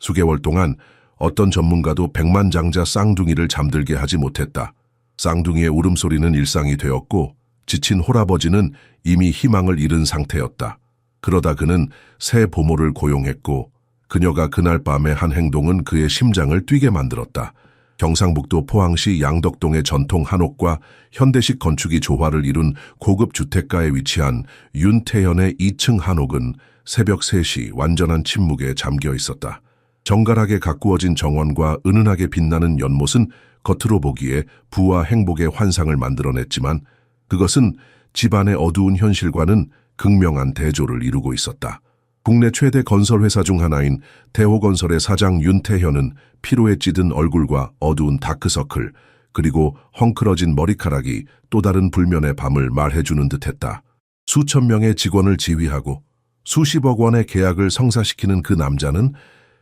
수개월 동안 어떤 전문가도 백만장자 쌍둥이를 잠들게 하지 못했다. 쌍둥이의 울음소리는 일상이 되었고 지친 홀아버지는 이미 희망을 잃은 상태였다. 그러다 그는 새 보모를 고용했고 그녀가 그날 밤의 한 행동은 그의 심장을 뛰게 만들었다. 경상북도 포항시 양덕동의 전통 한옥과 현대식 건축이 조화를 이룬 고급 주택가에 위치한 윤태현의 2층 한옥은 새벽 3시 완전한 침묵에 잠겨 있었다. 정갈하게 가꾸어진 정원과 은은하게 빛나는 연못은 겉으로 보기에 부와 행복의 환상을 만들어냈지만 그것은 집안의 어두운 현실과는 극명한 대조를 이루고 있었다. 국내 최대 건설회사 중 하나인 대호건설의 사장 윤태현은 피로에 찌든 얼굴과 어두운 다크서클 그리고 헝클어진 머리카락이 또 다른 불면의 밤을 말해주는 듯했다. 수천 명의 직원을 지휘하고 수십억 원의 계약을 성사시키는 그 남자는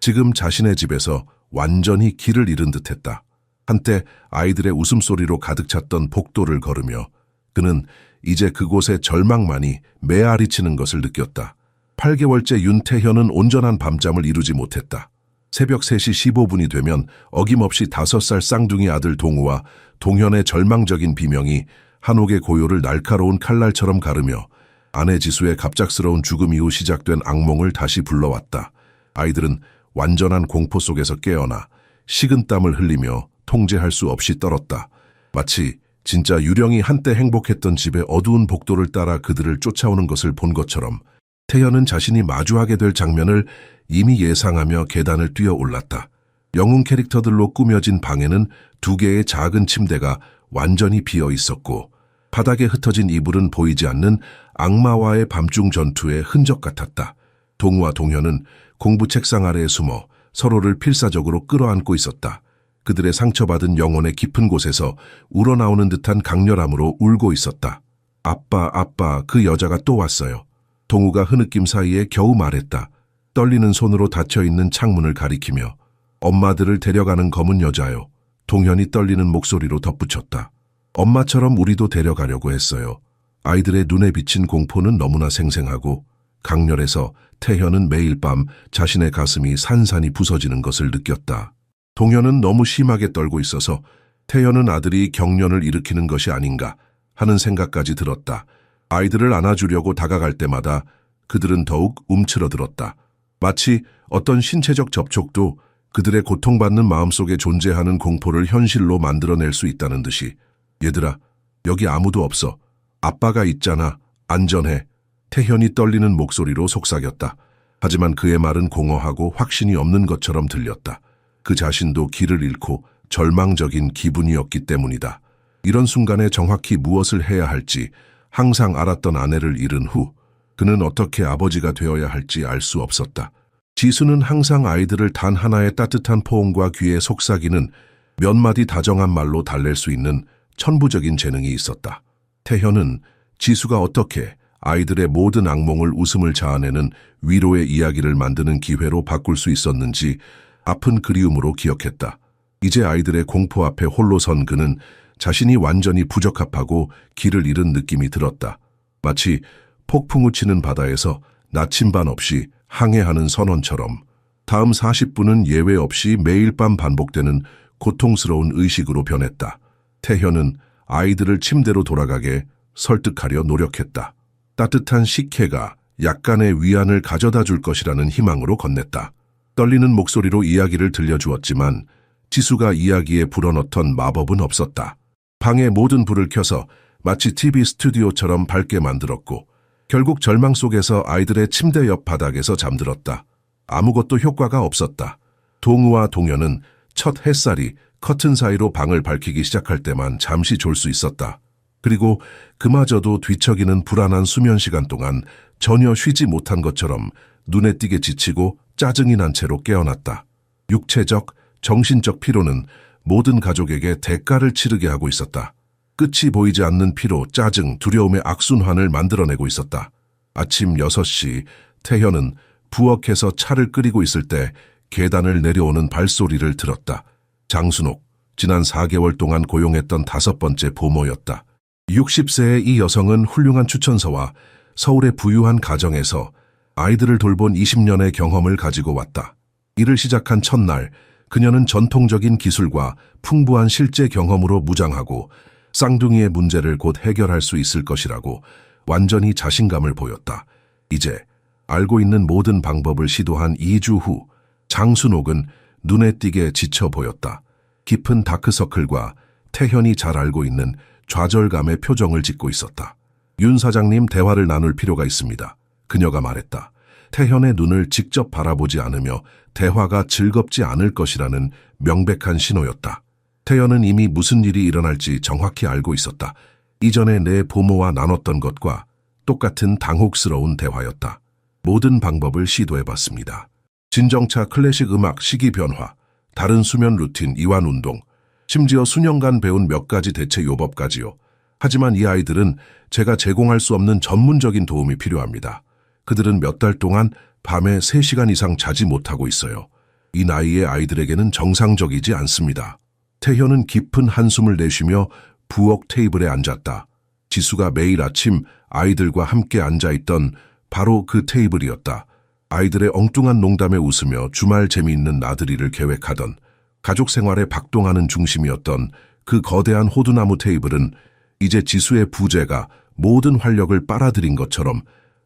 지금 자신의 집에서 완전히 길을 잃은 듯했다. 한때 아이들의 웃음소리로 가득 찼던 복도를 걸으며 그는 이제 그곳에 절망만이 메아리치는 것을 느꼈다. 8개월째 윤태현은 온전한 밤잠을 이루지 못했다. 새벽 3시 15분이 되면 어김없이 5살 쌍둥이 아들 동우와 동현의 절망적인 비명이 한옥의 고요를 날카로운 칼날처럼 가르며 아내 지수의 갑작스러운 죽음 이후 시작된 악몽을 다시 불러왔다. 아이들은 완전한 공포 속에서 깨어나 식은땀을 흘리며 통제할 수 없이 떨었다. 마치 진짜 유령이 한때 행복했던 집의 어두운 복도를 따라 그들을 쫓아오는 것을 본 것처럼 태현은 자신이 마주하게 될 장면을 이미 예상하며 계단을 뛰어 올랐다. 영웅 캐릭터들로 꾸며진 방에는 2개의 작은 침대가 완전히 비어 있었고 바닥에 흩어진 이불은 보이지 않는 악마와의 밤중 전투의 흔적 같았다. 동우와 동현은 공부 책상 아래에 숨어 서로를 필사적으로 끌어안고 있었다. 그들의 상처받은 영혼의 깊은 곳에서 우러나오는 듯한 강렬함으로 울고 있었다. 아빠, 아빠, 그 여자가 또 왔어요. 동우가 흐느낌 사이에 겨우 말했다. 떨리는 손으로 닫혀있는 창문을 가리키며 엄마들을 데려가는 검은 여자요. 동현이 떨리는 목소리로 덧붙였다. 엄마처럼 우리도 데려가려고 했어요. 아이들의 눈에 비친 공포는 너무나 생생하고 강렬해서 태현은 매일 밤 자신의 가슴이 산산이 부서지는 것을 느꼈다. 동현은 너무 심하게 떨고 있어서 태현은 아들이 경련을 일으키는 것이 아닌가 하는 생각까지 들었다. 아이들을 안아주려고 다가갈 때마다 그들은 더욱 움츠러들었다. 마치 어떤 신체적 접촉도 그들의 고통받는 마음속에 존재하는 공포를 현실로 만들어낼 수 있다는 듯이 얘들아, 여기 아무도 없어. 아빠가 있잖아. 안전해. 태현이 떨리는 목소리로 속삭였다. 하지만 그의 말은 공허하고 확신이 없는 것처럼 들렸다. 그 자신도 길을 잃고 절망적인 기분이었기 때문이다. 이런 순간에 정확히 무엇을 해야 할지 항상 알았던 아내를 잃은 후 그는 어떻게 아버지가 되어야 할지 알 수 없었다. 지수는 항상 아이들을 단 하나의 따뜻한 포옹과 귀에 속삭이는 몇 마디 다정한 말로 달랠 수 있는 천부적인 재능이 있었다. 태현은 지수가 어떻게 아이들의 모든 악몽을 웃음을 자아내는 위로의 이야기를 만드는 기회로 바꿀 수 있었는지 아픈 그리움으로 기억했다. 이제 아이들의 공포 앞에 홀로 선 그는 자신이 완전히 부적합하고 길을 잃은 느낌이 들었다. 마치 폭풍우 치는 바다에서 나침반 없이 항해하는 선원처럼 다음 40분은 예외 없이 매일 밤 반복되는 고통스러운 의식으로 변했다. 태현은 아이들을 침대로 돌아가게 설득하려 노력했다. 따뜻한 식혜가 약간의 위안을 가져다 줄 것이라는 희망으로 건넸다. 떨리는 목소리로 이야기를 들려주었지만 지수가 이야기에 불어넣던 마법은 없었다. 방의 모든 불을 켜서 마치 TV 스튜디오처럼 밝게 만들었고 결국 절망 속에서 아이들의 침대 옆 바닥에서 잠들었다. 아무것도 효과가 없었다. 동우와 동현은 첫 햇살이 커튼 사이로 방을 밝히기 시작할 때만 잠시 졸 수 있었다. 그리고 그마저도 뒤척이는 불안한 수면 시간 동안 전혀 쉬지 못한 것처럼 눈에 띄게 지치고 짜증이 난 채로 깨어났다. 육체적, 정신적 피로는 모든 가족에게 대가를 치르게 하고 있었다. 끝이 보이지 않는 피로, 짜증, 두려움의 악순환을 만들어내고 있었다. 아침 6시 태현은 부엌에서 차를 끓이고 있을 때 계단을 내려오는 발소리를 들었다. 장순옥, 지난 4개월 동안 고용했던 5번째 보모였다. 60세의 이 여성은 훌륭한 추천서와 서울의 부유한 가정에서 아이들을 돌본 20년의 경험을 가지고 왔다. 일을 시작한 첫날, 그녀는 전통적인 기술과 풍부한 실제 경험으로 무장하고 쌍둥이의 문제를 곧 해결할 수 있을 것이라고 완전히 자신감을 보였다. 이제 알고 있는 모든 방법을 시도한 2주 후, 장순옥은 눈에 띄게 지쳐 보였다. 깊은 다크서클과 태현이 잘 알고 있는 좌절감의 표정을 짓고 있었다. 윤 사장님, 대화를 나눌 필요가 있습니다. 그녀가 말했다. 태현의 눈을 직접 바라보지 않으며 대화가 즐겁지 않을 것이라는 명백한 신호였다. 태현은 이미 무슨 일이 일어날지 정확히 알고 있었다. 이전에 내 부모와 나눴던 것과 똑같은 당혹스러운 대화였다. 모든 방법을 시도해봤습니다. 진정차, 클래식 음악, 시기 변화, 다른 수면 루틴, 이완 운동, 심지어 수년간 배운 몇 가지 대체 요법까지요. 하지만 이 아이들은 제가 제공할 수 없는 전문적인 도움이 필요합니다. 그들은 몇 달 동안 밤에 3시간 이상 자지 못하고 있어요. 이 나이의 아이들에게는 정상적이지 않습니다. 태현은 깊은 한숨을 내쉬며 부엌 테이블에 앉았다. 지수가 매일 아침 아이들과 함께 앉아있던 바로 그 테이블이었다. 아이들의 엉뚱한 농담에 웃으며 주말 재미있는 나들이를 계획하던, 가족 생활에 박동하는 중심이었던 그 거대한 호두나무 테이블은 이제 지수의 부재가 모든 활력을 빨아들인 것처럼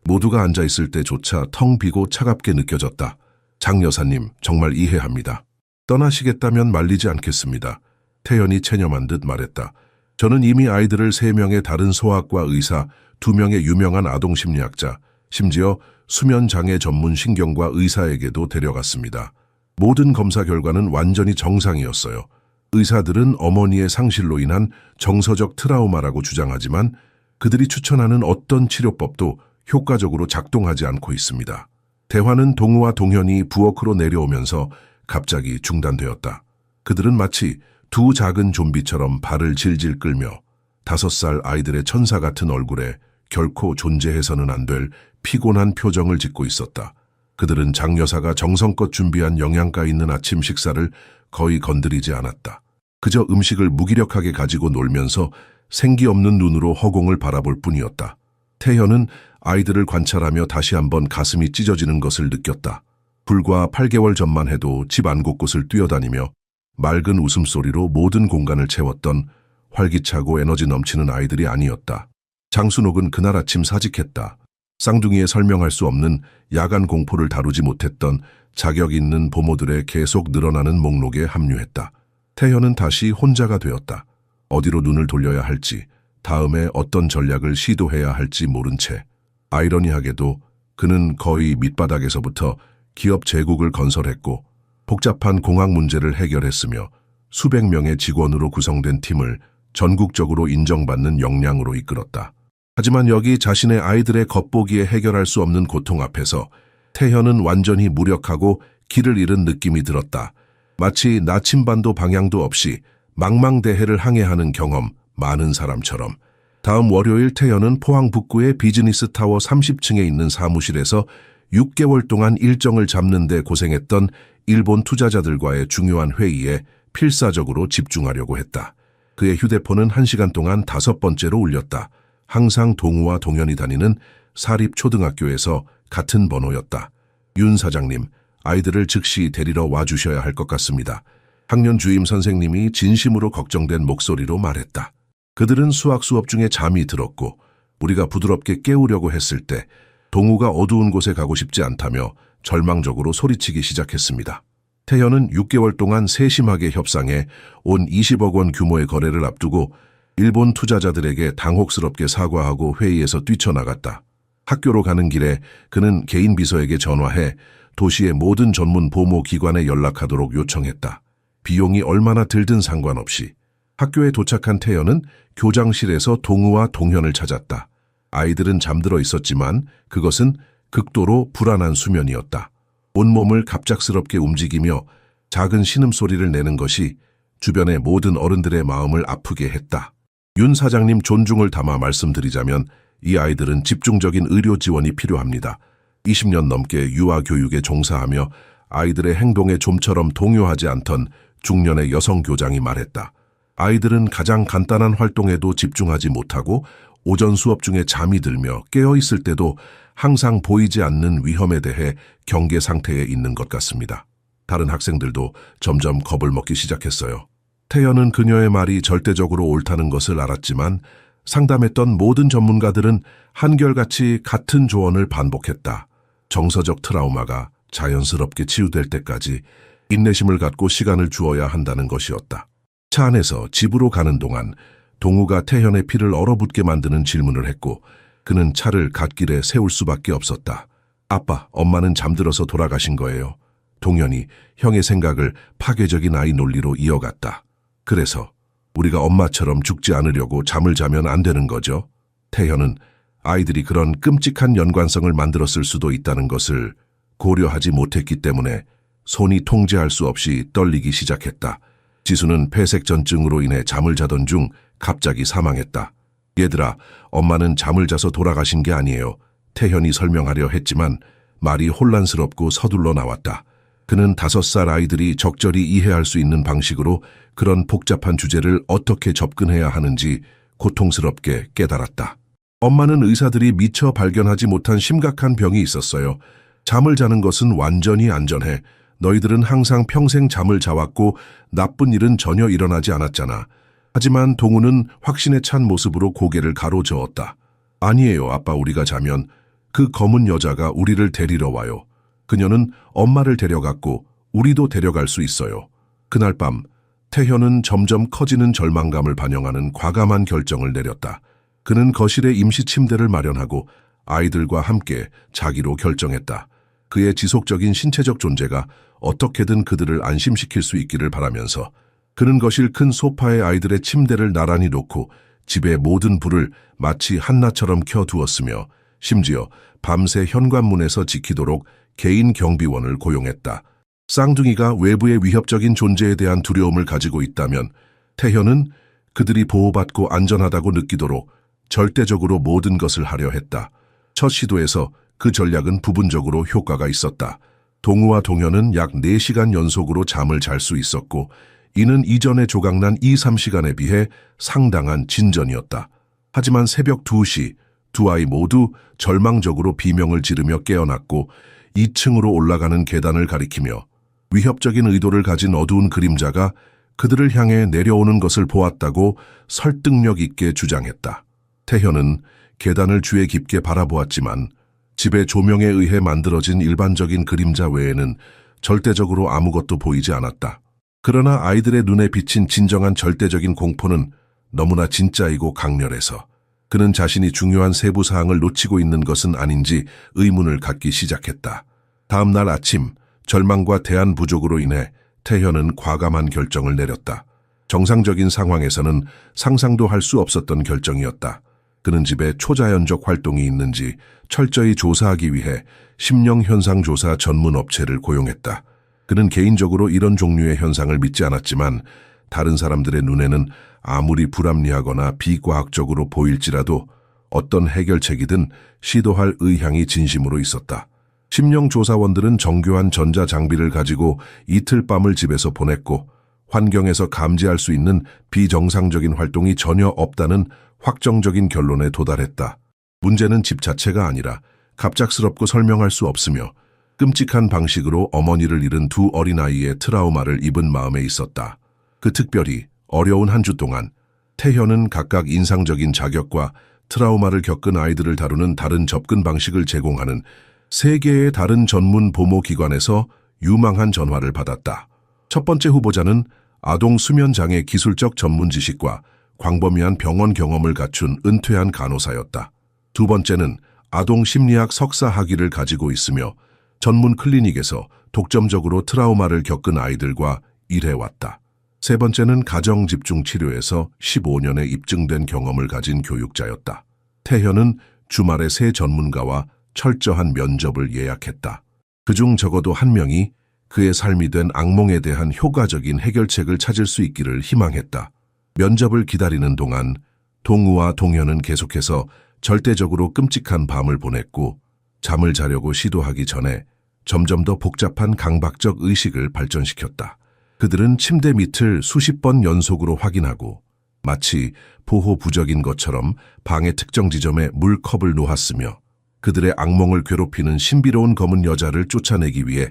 모두가 앉아있을 때조차 텅 비고 차갑게 느껴졌다. 장 여사님, 정말 이해합니다. 떠나시겠다면 말리지 않겠습니다. 태연이 체념한 듯 말했다. 저는 이미 아이들을 3명의 다른 소아과 의사, 2명의 유명한 아동심리학자, 심지어 수면장애 전문 신경과 의사에게도 데려갔습니다. 모든 검사 결과는 완전히 정상이었어요. 의사들은 어머니의 상실로 인한 정서적 트라우마라고 주장하지만 그들이 추천하는 어떤 치료법도 효과적으로 작동하지 않고 있습니다. 대화는 동우와 동현이 부엌으로 내려오면서 갑자기 중단되었다. 그들은 마치 두 작은 좀비처럼 발을 질질 끌며 5살 아이들의 천사 같은 얼굴에 결코 존재해서는 안 될 피곤한 표정을 짓고 있었다. 그들은 장 여사가 정성껏 준비한 영양가 있는 아침 식사를 거의 건드리지 않았다. 그저 음식을 무기력하게 가지고 놀면서 생기 없는 눈으로 허공을 바라볼 뿐이었다. 태현은 아이들을 관찰하며 다시 한번 가슴이 찢어지는 것을 느꼈다. 불과 8개월 전만 해도 집 안곳곳을 뛰어다니며 맑은 웃음소리로 모든 공간을 채웠던 활기차고 에너지 넘치는 아이들이 아니었다. 장순옥은 그날 아침 사직했다. 쌍둥이에 설명할 수 없는 야간 공포를 다루지 못했던 자격 있는 부모들의 계속 늘어나는 목록에 합류했다. 태현은 다시 혼자가 되었다. 어디로 눈을 돌려야 할지, 다음에 어떤 전략을 시도해야 할지 모른 채. 아이러니하게도 그는 거의 밑바닥에서부터 기업 제국을 건설했고 복잡한 공학 문제를 해결했으며 수백 명의 직원으로 구성된 팀을 전국적으로 인정받는 역량으로 이끌었다. 하지만 여기 자신의 아이들의 겉보기에 해결할 수 없는 고통 앞에서 태현은 완전히 무력하고 길을 잃은 느낌이 들었다. 마치 나침반도 방향도 없이 망망대해를 항해하는 경험 많은 사람처럼. 다음 월요일 태현은 포항 북구의 비즈니스타워 30층에 있는 사무실에서 6개월 동안 일정을 잡는 데 고생했던 일본 투자자들과의 중요한 회의에 필사적으로 집중하려고 했다. 그의 휴대폰은 1시간 동안 5번째로 울렸다. 항상 동우와 동현이 다니는 사립초등학교에서 같은 번호였다. 윤 사장님, 아이들을 즉시 데리러 와주셔야 할 것 같습니다. 학년 주임 선생님이 진심으로 걱정된 목소리로 말했다. 그들은 수학 수업 중에 잠이 들었고 우리가 부드럽게 깨우려고 했을 때 동우가 어두운 곳에 가고 싶지 않다며 절망적으로 소리치기 시작했습니다. 태현은 6개월 동안 세심하게 협상해 온 20억 원 규모의 거래를 앞두고 일본 투자자들에게 당혹스럽게 사과하고 회의에서 뛰쳐나갔다. 학교로 가는 길에 그는 개인 비서에게 전화해 도시의 모든 전문 보모 기관에 연락하도록 요청했다. 비용이 얼마나 들든 상관없이. 학교에 도착한 태연은 교장실에서 동우와 동현을 찾았다. 아이들은 잠들어 있었지만 그것은 극도로 불안한 수면이었다. 온몸을 갑작스럽게 움직이며 작은 신음소리를 내는 것이 주변의 모든 어른들의 마음을 아프게 했다. 윤 사장님, 존중을 담아 말씀드리자면 이 아이들은 집중적인 의료 지원이 필요합니다. 20년 넘게 유아 교육에 종사하며 아이들의 행동에 좀처럼 동요하지 않던 중년의 여성 교장이 말했다. 아이들은 가장 간단한 활동에도 집중하지 못하고 오전 수업 중에 잠이 들며 깨어있을 때도 항상 보이지 않는 위험에 대해 경계 상태에 있는 것 같습니다. 다른 학생들도 점점 겁을 먹기 시작했어요. 태연은 그녀의 말이 절대적으로 옳다는 것을 알았지만 상담했던 모든 전문가들은 한결같이 같은 조언을 반복했다. 정서적 트라우마가 자연스럽게 치유될 때까지 인내심을 갖고 시간을 주어야 한다는 것이었다. 차 안에서 집으로 가는 동안 동우가 태현의 피를 얼어붙게 만드는 질문을 했고 그는 차를 갓길에 세울 수밖에 없었다. 아빠, 엄마는 잠들어서 돌아가신 거예요. 동현이 형의 생각을 파괴적인 아이 논리로 이어갔다. 그래서 우리가 엄마처럼 죽지 않으려고 잠을 자면 안 되는 거죠? 태현은 아이들이 그런 끔찍한 연관성을 만들었을 수도 있다는 것을 고려하지 못했기 때문에 손이 통제할 수 없이 떨리기 시작했다. 지수는 폐색전증으로 인해 잠을 자던 중 갑자기 사망했다. 얘들아, 엄마는 잠을 자서 돌아가신 게 아니에요. 태현이 설명하려 했지만 말이 혼란스럽고 서둘러 나왔다. 그는 5살 아이들이 적절히 이해할 수 있는 방식으로 그런 복잡한 주제를 어떻게 접근해야 하는지 고통스럽게 깨달았다. 엄마는 의사들이 미처 발견하지 못한 심각한 병이 있었어요. 잠을 자는 것은 완전히 안전해. 너희들은 항상 평생 잠을 자왔고 나쁜 일은 전혀 일어나지 않았잖아. 하지만 동우는 확신에 찬 모습으로 고개를 가로저었다. 아니에요, 아빠. 우리가 자면 그 검은 여자가 우리를 데리러 와요. 그녀는 엄마를 데려갔고 우리도 데려갈 수 있어요. 그날 밤 태현은 점점 커지는 절망감을 반영하는 과감한 결정을 내렸다. 그는 거실에 임시 침대를 마련하고 아이들과 함께 자기로 결정했다. 그의 지속적인 신체적 존재가 어떻게든 그들을 안심시킬 수 있기를 바라면서 그는 거실 큰 소파에 아이들의 침대를 나란히 놓고 집의 모든 불을 마치 한낮처럼 켜두었으며 심지어 밤새 현관문에서 지키도록 개인 경비원을 고용했다. 쌍둥이가 외부의 위협적인 존재에 대한 두려움을 가지고 있다면 태현은 그들이 보호받고 안전하다고 느끼도록 절대적으로 모든 것을 하려 했다. 첫 시도에서 그 전략은 부분적으로 효과가 있었다. 동우와 동현은 약 4시간 연속으로 잠을 잘 수 있었고 이는 이전에 조각난 2-3시간에 비해 상당한 진전이었다. 하지만 새벽 2시 두 아이 모두 절망적으로 비명을 지르며 깨어났고 2층으로 올라가는 계단을 가리키며 위협적인 의도를 가진 어두운 그림자가 그들을 향해 내려오는 것을 보았다고 설득력 있게 주장했다. 태현은 계단을 주의 깊게 바라보았지만 집의 조명에 의해 만들어진 일반적인 그림자 외에는 절대적으로 아무것도 보이지 않았다. 그러나 아이들의 눈에 비친 진정한 절대적인 공포는 너무나 진짜이고 강렬해서 그는 자신이 중요한 세부 사항을 놓치고 있는 것은 아닌지 의문을 갖기 시작했다. 다음 날 아침, 절망과 대안 부족으로 인해 태현은 과감한 결정을 내렸다. 정상적인 상황에서는 상상도 할 수 없었던 결정이었다. 그는 집에 초자연적 활동이 있는지 철저히 조사하기 위해 심령현상조사 전문 업체를 고용했다. 그는 개인적으로 이런 종류의 현상을 믿지 않았지만 다른 사람들의 눈에는 아무리 불합리하거나 비과학적으로 보일지라도 어떤 해결책이든 시도할 의향이 진심으로 있었다. 심령조사원들은 정교한 전자장비를 가지고 이틀 밤을 집에서 보냈고 환경에서 감지할 수 있는 비정상적인 활동이 전혀 없다는 확정적인 결론에 도달했다. 문제는 집 자체가 아니라 갑작스럽고 설명할 수 없으며 끔찍한 방식으로 어머니를 잃은 두 어린아이의 트라우마를 입은 마음에 있었다. 그 특별히 어려운 한 주 동안 태현은 각각 인상적인 자격과 트라우마를 겪은 아이들을 다루는 다른 접근 방식을 제공하는 3개의 다른 전문 보모기관에서 유망한 전화를 받았다. 첫 번째 후보자는 아동 수면장애 기술적 전문 지식과 광범위한 병원 경험을 갖춘 은퇴한 간호사였다. 두 번째는 아동 심리학 석사 학위를 가지고 있으며 전문 클리닉에서 독점적으로 트라우마를 겪은 아이들과 일해왔다. 세 번째는 가정집중치료에서 15년의 입증된 경험을 가진 교육자였다. 태현은 주말에 3 전문가와 철저한 면접을 예약했다. 그중 적어도 한 명이 그의 삶이 된 악몽에 대한 효과적인 해결책을 찾을 수 있기를 희망했다. 면접을 기다리는 동안 동우와 동현은 계속해서 절대적으로 끔찍한 밤을 보냈고 잠을 자려고 시도하기 전에 점점 더 복잡한 강박적 의식을 발전시켰다. 그들은 침대 밑을 수십 번 연속으로 확인하고 마치 보호 부적인 것처럼 방의 특정 지점에 물컵을 놓았으며 그들의 악몽을 괴롭히는 신비로운 검은 여자를 쫓아내기 위해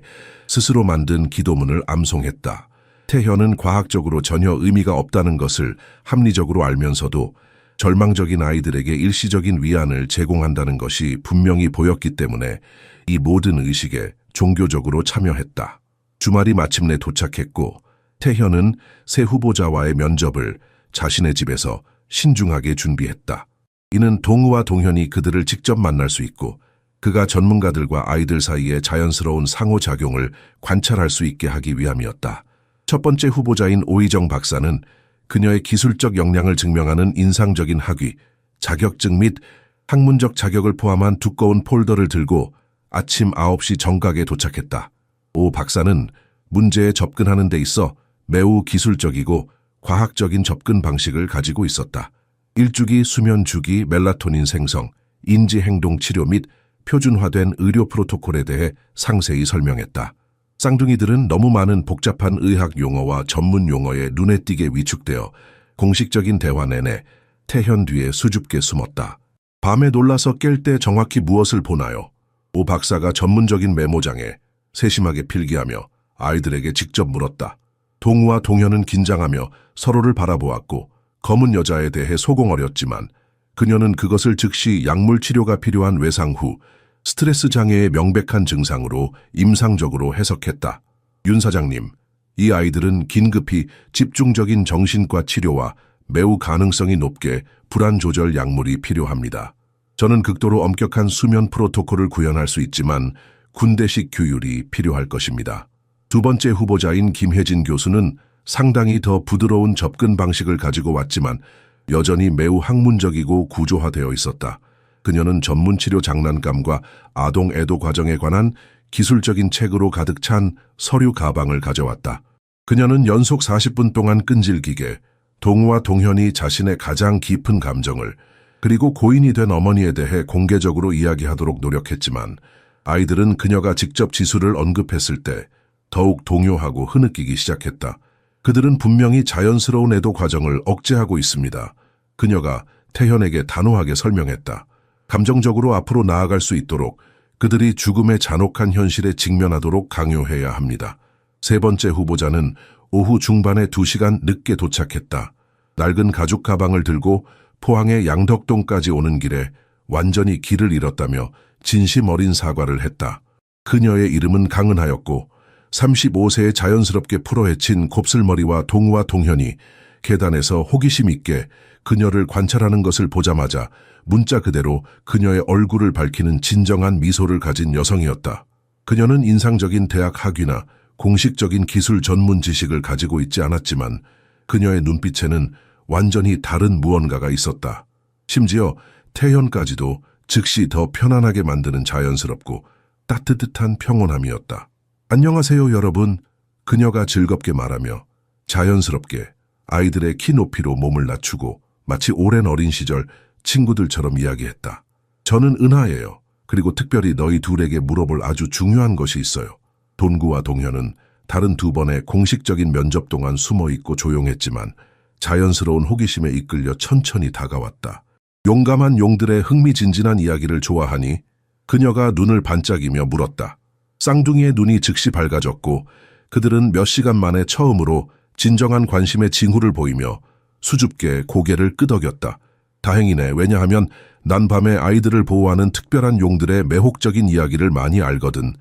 스스로 만든 기도문을 암송했다. 태현은 과학적으로 전혀 의미가 없다는 것을 합리적으로 알면서도 절망적인 아이들에게 일시적인 위안을 제공한다는 것이 분명히 보였기 때문에 이 모든 의식에 종교적으로 참여했다. 주말이 마침내 도착했고 태현은 새 후보자와의 면접을 자신의 집에서 신중하게 준비했다. 이는 동우와 동현이 그들을 직접 만날 수 있고 그가 전문가들과 아이들 사이의 자연스러운 상호작용을 관찰할 수 있게 하기 위함이었다. 첫 번째 후보자인 오희정 박사는 그녀의 기술적 역량을 증명하는 인상적인 학위, 자격증 및 학문적 자격을 포함한 두꺼운 폴더를 들고 아침 9시 정각에 도착했다. 오 박사는 문제에 접근하는 데 있어 매우 기술적이고 과학적인 접근 방식을 가지고 있었다. 일주기 수면 주기, 멜라토닌 생성, 인지행동 치료 및 표준화된 의료 프로토콜에 대해 상세히 설명했다. 쌍둥이들은 너무 많은 복잡한 의학 용어와 전문 용어에 눈에 띄게 위축되어 공식적인 대화 내내 태현 뒤에 수줍게 숨었다. 밤에 놀라서 깰 때 정확히 무엇을 보나요? 오 박사가 전문적인 메모장에 세심하게 필기하며 아이들에게 직접 물었다. 동우와 동현은 긴장하며 서로를 바라보았고 검은 여자에 대해 소공어렸지만 그녀는 그것을 즉시 약물 치료가 필요한 외상 후 스트레스 장애의 명백한 증상으로 임상적으로 해석했다. 윤 사장님, 이 아이들은 긴급히 집중적인 정신과 치료와 매우 가능성이 높게 불안 조절 약물이 필요합니다. 저는 극도로 엄격한 수면 프로토콜을 구현할 수 있지만 군대식 규율이 필요할 것입니다. 두 번째 후보자인 김혜진 교수는 상당히 더 부드러운 접근 방식을 가지고 왔지만 여전히 매우 학문적이고 구조화되어 있었다. 그녀는 전문 치료 장난감과 아동 애도 과정에 관한 기술적인 책으로 가득 찬 서류 가방을 가져왔다. 그녀는 연속 40분 동안 끈질기게 동우와 동현이 자신의 가장 깊은 감정을 그리고 고인이 된 어머니에 대해 공개적으로 이야기하도록 노력했지만 아이들은 그녀가 직접 지수를 언급했을 때 더욱 동요하고 흐느끼기 시작했다. 그들은 분명히 자연스러운 애도 과정을 억제하고 있습니다. 그녀가 태현에게 단호하게 설명했다. 감정적으로 앞으로 나아갈 수 있도록 그들이 죽음의 잔혹한 현실에 직면하도록 강요해야 합니다. 세 번째 후보자는 오후 중반에 2시간 늦게 도착했다. 낡은 가죽 가방을 들고 포항의 양덕동까지 오는 길에 완전히 길을 잃었다며 진심 어린 사과를 했다. 그녀의 이름은 강은하였고 35세에 자연스럽게 풀어헤친 곱슬머리와 동우와 동현이 계단에서 호기심 있게 그녀를 관찰하는 것을 보자마자 문자 그대로 그녀의 얼굴을 밝히는 진정한 미소를 가진 여성이었다. 그녀는 인상적인 대학 학위나 공식적인 기술 전문 지식을 가지고 있지 않았지만 그녀의 눈빛에는 완전히 다른 무언가가 있었다. 심지어 태현까지도 즉시 더 편안하게 만드는 자연스럽고 따뜻한 평온함이었다. 안녕하세요 여러분. 그녀가 즐겁게 말하며 자연스럽게 아이들의 키 높이로 몸을 낮추고 마치 오랜 어린 시절 친구들처럼 이야기했다. 저는 은하예요. 그리고 특별히 너희 둘에게 물어볼 아주 중요한 것이 있어요. 동구와 동현은 다른 두 번의 공식적인 면접 동안 숨어있고 조용했지만 자연스러운 호기심에 이끌려 천천히 다가왔다. 용감한 용들의 흥미진진한 이야기를 좋아하니 그녀가 눈을 반짝이며 물었다. 쌍둥이의 눈이 즉시 밝아졌고 그들은 몇 시간 만에 처음으로 진정한 관심의 징후를 보이며 수줍게 고개를 끄덕였다. 다행이네. 왜냐하면 난 밤에 아이들을 보호하는 특별한 용들의 매혹적인 이야기를 많이 알거든.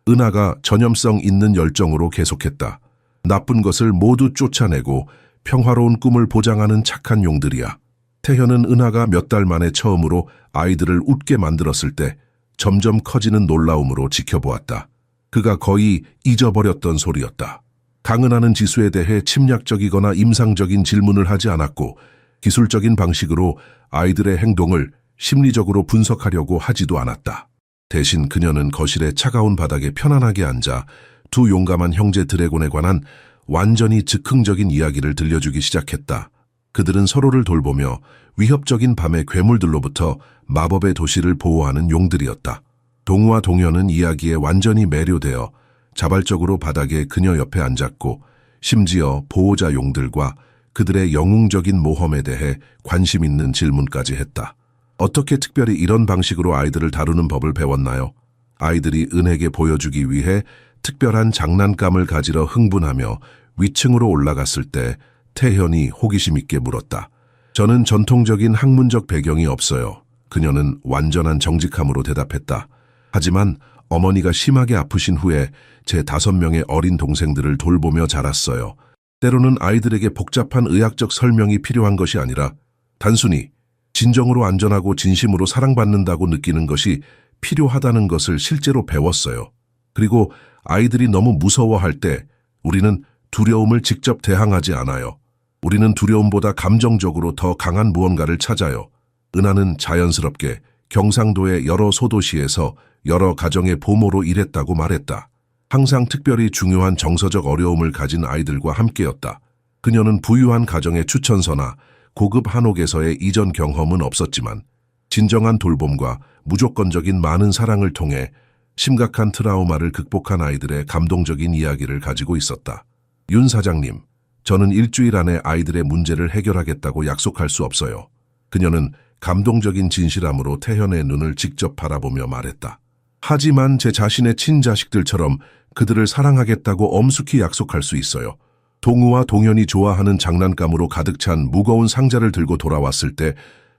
은하가 전염성 있는 열정으로 계속했다. 나쁜 것을 모두 쫓아내고 평화로운 꿈을 보장하는 착한 용들이야. 태현은 은하가 몇 달 만에 처음으로 아이들을 웃게 만들었을 때 점점 커지는 놀라움으로 지켜보았다. 그가 거의 잊어버렸던 소리였다. 강은하는 지수에 대해 침략적이거나 임상적인 질문을 하지 않았고 기술적인 방식으로 아이들의 행동을 심리적으로 분석하려고 하지도 않았다. 대신 그녀는 거실의 차가운 바닥에 편안하게 앉아 두 용감한 형제 드래곤에 관한 완전히 즉흥적인 이야기를 들려주기 시작했다. 그들은 서로를 돌보며 위협적인 밤의 괴물들로부터 마법의 도시를 보호하는 용들이었다. 동우와 동현은 이야기에 완전히 매료되어 자발적으로 바닥에 그녀 옆에 앉았고 심지어 보호자 용들과 그들의 영웅적인 모험에 대해 관심 있는 질문까지 했다. 어떻게 특별히 이런 방식으로 아이들을 다루는 법을 배웠나요? 아이들이 은에게 보여주기 위해 특별한 장난감을 가지러 흥분하며 위층으로 올라갔을 때 태현이 호기심 있게 물었다. 저는 전통적인 학문적 배경이 없어요. 그녀는 완전한 정직함으로 대답했다. 하지만 어머니가 심하게 아프신 후에 제 5명의 어린 동생들을 돌보며 자랐어요. 때로는 아이들에게 복잡한 의학적 설명이 필요한 것이 아니라 단순히 진정으로 안전하고 진심으로 사랑받는다고 느끼는 것이 필요하다는 것을 실제로 배웠어요. 그리고 아이들이 너무 무서워할 때 우리는 두려움을 직접 대항하지 않아요. 우리는 두려움보다 감정적으로 더 강한 무언가를 찾아요. 은하는 자연스럽게 경상도의 여러 소도시에서 여러 가정의 보모로 일했다고 말했다. 항상 특별히 중요한 정서적 어려움을 가진 아이들과 함께였다. 그녀는 부유한 가정의 추천서나 고급 한옥에서의 이전 경험은 없었지만 진정한 돌봄과 무조건적인 많은 사랑을 통해 심각한 트라우마를 극복한 아이들의 감동적인 이야기를 가지고 있었다. 윤 사장님, 저는 일주일 안에 아이들의 문제를 해결하겠다고 약속할 수 없어요. 그녀는 감동적인 진실함으로 태현의 눈을 직접 바라보며 말했다. 하지만 제 자신의 친자식들처럼 그들을 사랑하겠다고 엄숙히 약속할 수 있어요. 동우와 동현이 좋아하는 장난감으로 가득 찬 무거운 상자를 들고 돌아왔을 때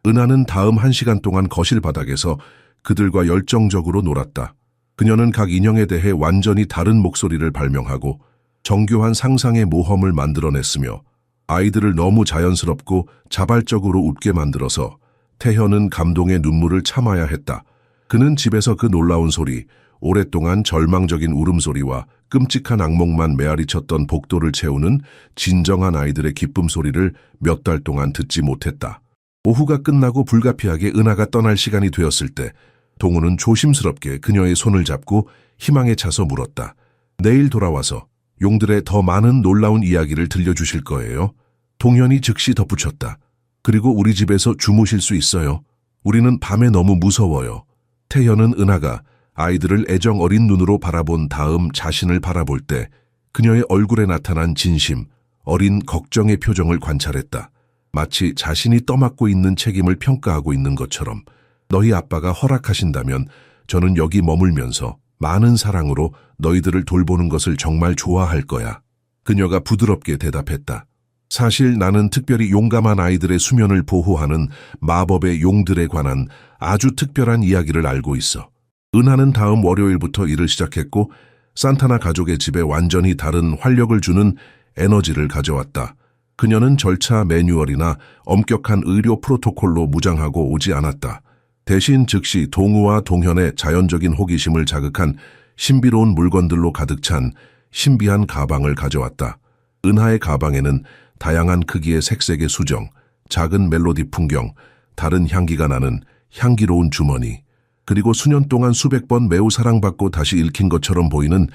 은하는 다음 1시간 동안 거실 바닥에서 그들과 열정적으로 놀았다. 그녀는 각 인형에 대해 완전히 다른 목소리를 발명하고 정교한 상상의 모험을 만들어냈으며 아이들을 너무 자연스럽고 자발적으로 웃게 만들어서 태현은 감동의 눈물을 참아야 했다. 그는 집에서 그 놀라운 소리, 오랫동안 절망적인 울음소리와 끔찍한 악몽만 메아리쳤던 복도를 채우는 진정한 아이들의 기쁨 소리를 몇 달 동안 듣지 못했다. 오후가 끝나고 불가피하게 은하가 떠날 시간이 되었을 때 동우는 조심스럽게 그녀의 손을 잡고 희망에 차서 물었다. 내일 돌아와서 용들의 더 많은 놀라운 이야기를 들려주실 거예요? 동현이 즉시 덧붙였다. 그리고 우리 집에서 주무실 수 있어요. 우리는 밤에 너무 무서워요. 태현은 은하가 아이들을 애정 어린 눈으로 바라본 다음 자신을 바라볼 때 그녀의 얼굴에 나타난 진심, 어린 걱정의 표정을 관찰했다. 마치 자신이 떠맡고 있는 책임을 평가하고 있는 것처럼 너희 아빠가 허락하신다면 저는 여기 머물면서 많은 사랑으로 너희들을 돌보는 것을 정말 좋아할 거야. 그녀가 부드럽게 대답했다. 사실 나는 특별히 용감한 아이들의 수면을 보호하는 마법의 용들에 관한 아주 특별한 이야기를 알고 있어. 은하는 다음 월요일부터 일을 시작했고 산타나 가족의 집에 완전히 다른 활력을 주는 에너지를 가져왔다. 그녀는 절차 매뉴얼이나 엄격한 의료 프로토콜로 무장하고 오지 않았다. 대신 즉시 동우와 동현의 자연적인 호기심을 자극한 신비로운 물건들로 가득 찬 신비한 가방을 가져왔다. 은하의 가방에는 다양한 크기의 색색의 수정, 작은 멜로디 풍경, 다른 향기가 나는 향기로운 주머니, 그리고 수년 동안 수백 번 매우 사랑받고 다시 읽힌 것처럼 보이는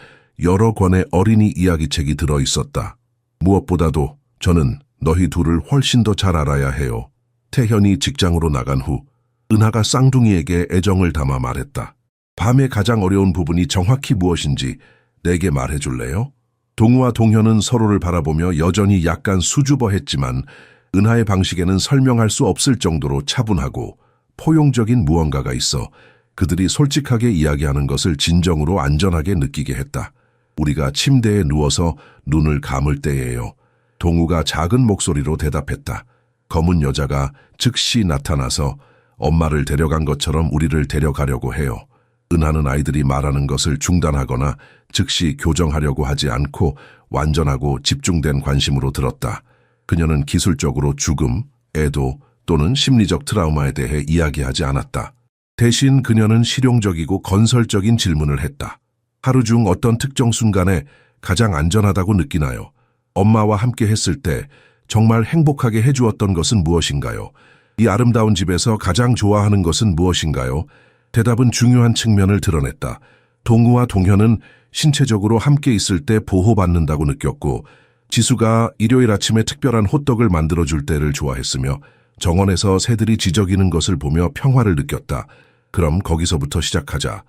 여러 권의 어린이 이야기책이 들어있었다. 무엇보다도 저는 너희 둘을 훨씬 더 잘 알아야 해요. 태현이 직장으로 나간 후 은하가 쌍둥이에게 애정을 담아 말했다. 밤의 가장 어려운 부분이 정확히 무엇인지 내게 말해줄래요? 동우와 동현은 서로를 바라보며 여전히 약간 수줍어했지만 은하의 방식에는 설명할 수 없을 정도로 차분하고 포용적인 무언가가 있어 그들이 솔직하게 이야기하는 것을 진정으로 안전하게 느끼게 했다. 우리가 침대에 누워서 눈을 감을 때예요. 동우가 작은 목소리로 대답했다. 검은 여자가 즉시 나타나서 엄마를 데려간 것처럼 우리를 데려가려고 해요. 은하는 아이들이 말하는 것을 중단하거나 즉시 교정하려고 하지 않고 완전하고 집중된 관심으로 들었다. 그녀는 기술적으로 죽음, 애도 또는 심리적 트라우마에 대해 이야기하지 않았다. 대신 그녀는 실용적이고 건설적인 질문을 했다. 하루 중 어떤 특정 순간에 가장 안전하다고 느끼나요? 엄마와 함께 했을 때 정말 행복하게 해주었던 것은 무엇인가요? 이 아름다운 집에서 가장 좋아하는 것은 무엇인가요? 대답은 중요한 측면을 드러냈다. 동우와 동현은 신체적으로 함께 있을 때 보호받는다고 느꼈고 지수가 일요일 아침에 특별한 호떡을 만들어줄 때를 좋아했으며 정원에서 새들이 지저귀는 것을 보며 평화를 느꼈다. 그럼 거기서부터 시작하자.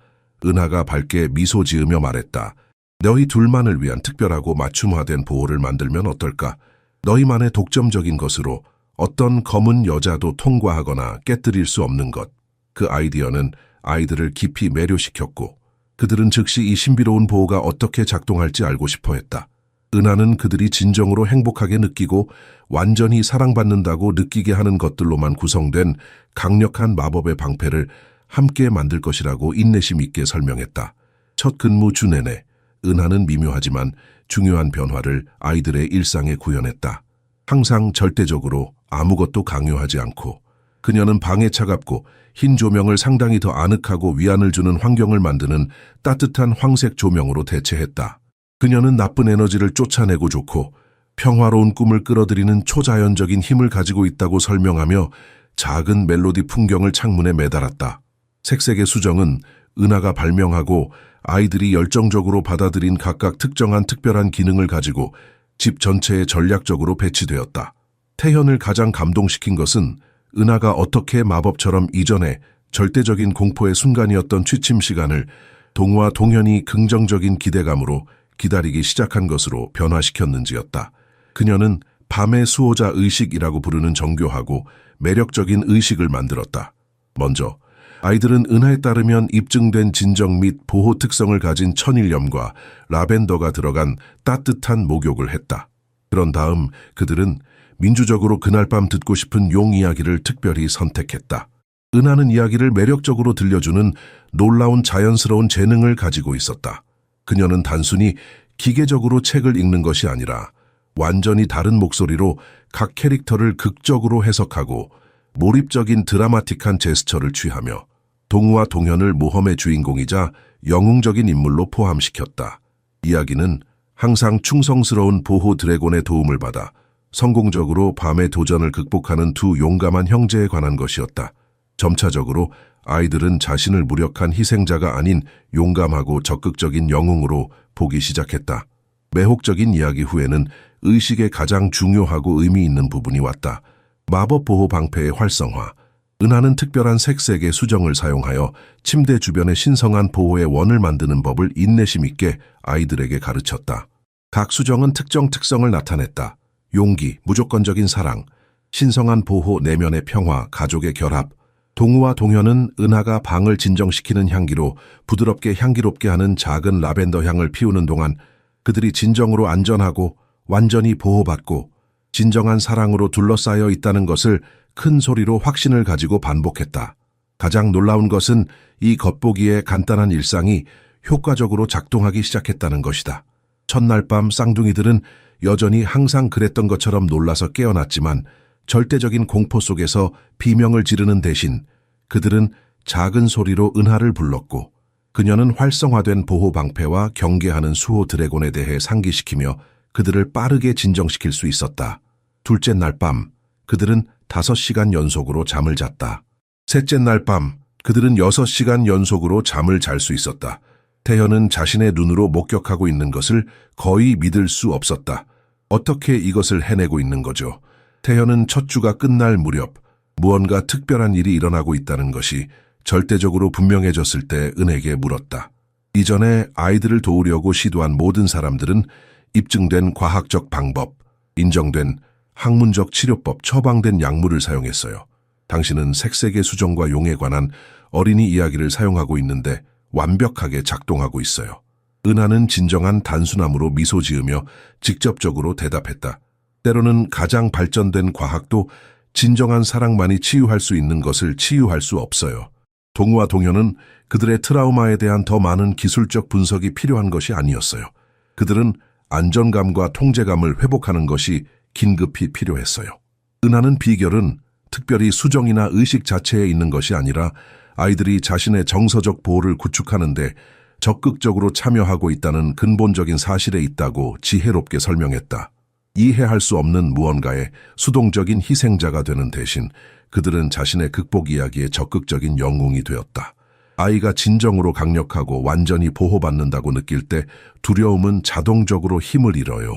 은하가 밝게 미소 지으며 말했다. 너희 둘만을 위한 특별하고 맞춤화된 보호를 만들면 어떨까? 너희만의 독점적인 것으로 어떤 검은 여자도 통과하거나 깨뜨릴 수 없는 것. 그 아이디어는 아이들을 깊이 매료시켰고 그들은 즉시 이 신비로운 보호가 어떻게 작동할지 알고 싶어 했다. 은하는 그들이 진정으로 행복하게 느끼고 완전히 사랑받는다고 느끼게 하는 것들로만 구성된 강력한 마법의 방패를 함께 만들 것이라고 인내심 있게 설명했다. 첫 근무 주 내내 은하는 미묘하지만 중요한 변화를 아이들의 일상에 구현했다. 항상 절대적으로 아무것도 강요하지 않고 그녀는 방에 차갑고 흰 조명을 상당히 더 아늑하고 위안을 주는 환경을 만드는 따뜻한 황색 조명으로 대체했다. 그녀는 나쁜 에너지를 쫓아내고 좋고 평화로운 꿈을 끌어들이는 초자연적인 힘을 가지고 있다고 설명하며 작은 멜로디 풍경을 창문에 매달았다. 색색의 수정은 은하가 발명하고 아이들이 열정적으로 받아들인 각각 특정한 특별한 기능을 가지고 집 전체에 전략적으로 배치되었다. 태현을 가장 감동시킨 것은 은하가 어떻게 마법처럼 이전에 절대적인 공포의 순간이었던 취침 시간을 동우와 동현이 긍정적인 기대감으로 기다리기 시작한 것으로 변화시켰는지였다. 그녀는 밤의 수호자 의식이라고 부르는 정교하고 매력적인 의식을 만들었다. 먼저 아이들은 은하에 따르면 입증된 진정 및 보호 특성을 가진 천일염과 라벤더가 들어간 따뜻한 목욕을 했다. 그런 다음 그들은 민주적으로 그날 밤 듣고 싶은 용 이야기를 특별히 선택했다. 은하는 이야기를 매력적으로 들려주는 놀라운 자연스러운 재능을 가지고 있었다. 그녀는 단순히 기계적으로 책을 읽는 것이 아니라 완전히 다른 목소리로 각 캐릭터를 극적으로 해석하고 몰입적인 드라마틱한 제스처를 취하며 동우와 동현을 모험의 주인공이자 영웅적인 인물로 포함시켰다. 이야기는 항상 충성스러운 보호 드래곤의 도움을 받아 성공적으로 밤의 도전을 극복하는 두 용감한 형제에 관한 것이었다. 점차적으로 아이들은 자신을 무력한 희생자가 아닌 용감하고 적극적인 영웅으로 보기 시작했다. 매혹적인 이야기 후에는 의식의 가장 중요하고 의미 있는 부분이 왔다. 마법 보호 방패의 활성화. 은하는 특별한 색색의 수정을 사용하여 침대 주변의 신성한 보호의 원을 만드는 법을 인내심 있게 아이들에게 가르쳤다. 각 수정은 특정 특성을 나타냈다. 용기, 무조건적인 사랑, 신성한 보호, 내면의 평화, 가족의 결합. 동우와 동현은 은하가 방을 진정시키는 향기로 부드럽게 향기롭게 하는 작은 라벤더 향을 피우는 동안 그들이 진정으로 안전하고 완전히 보호받고 진정한 사랑으로 둘러싸여 있다는 것을 큰 소리로 확신을 가지고 반복했다. 가장 놀라운 것은 이 겉보기에 간단한 일상이 효과적으로 작동하기 시작했다는 것이다. 첫날 밤 쌍둥이들은 여전히 항상 그랬던 것처럼 놀라서 깨어났지만 절대적인 공포 속에서 비명을 지르는 대신 그들은 작은 소리로 은하를 불렀고 그녀는 활성화된 보호 방패와 경계하는 수호 드래곤에 대해 상기시키며 그들을 빠르게 진정시킬 수 있었다. 둘째 날 밤 그들은 5시간 연속으로 잠을 잤다. 셋째 날 밤 그들은 6시간 연속으로 잠을 잘 수 있었다. 태현은 자신의 눈으로 목격하고 있는 것을 거의 믿을 수 없었다. 어떻게 이것을 해내고 있는 거죠? 태현은 첫 주가 끝날 무렵 무언가 특별한 일이 일어나고 있다는 것이 절대적으로 분명해졌을 때 은에게 물었다. 이전에 아이들을 도우려고 시도한 모든 사람들은 입증된 과학적 방법, 인정된 학문적 치료법, 처방된 약물을 사용했어요. 당신은 색색의 수정과 용에 관한 어린이 이야기를 사용하고 있는데 완벽하게 작동하고 있어요. 은하는 진정한 단순함으로 미소 지으며 직접적으로 대답했다. 때로는 가장 발전된 과학도 진정한 사랑만이 치유할 수 있는 것을 치유할 수 없어요. 동우와 동현은 그들의 트라우마에 대한 더 많은 기술적 분석이 필요한 것이 아니었어요. 그들은 안정감과 통제감을 회복하는 것이 긴급히 필요했어요. 은하는 비결은 특별히 수정이나 의식 자체에 있는 것이 아니라 아이들이 자신의 정서적 보호를 구축하는 데 적극적으로 참여하고 있다는 근본적인 사실에 있다고 지혜롭게 설명했다. 이해할 수 없는 무언가의 수동적인 희생자가 되는 대신 그들은 자신의 극복 이야기의 적극적인 영웅이 되었다. 아이가 진정으로 강력하고 완전히 보호받는다고 느낄 때 두려움은 자동적으로 힘을 잃어요.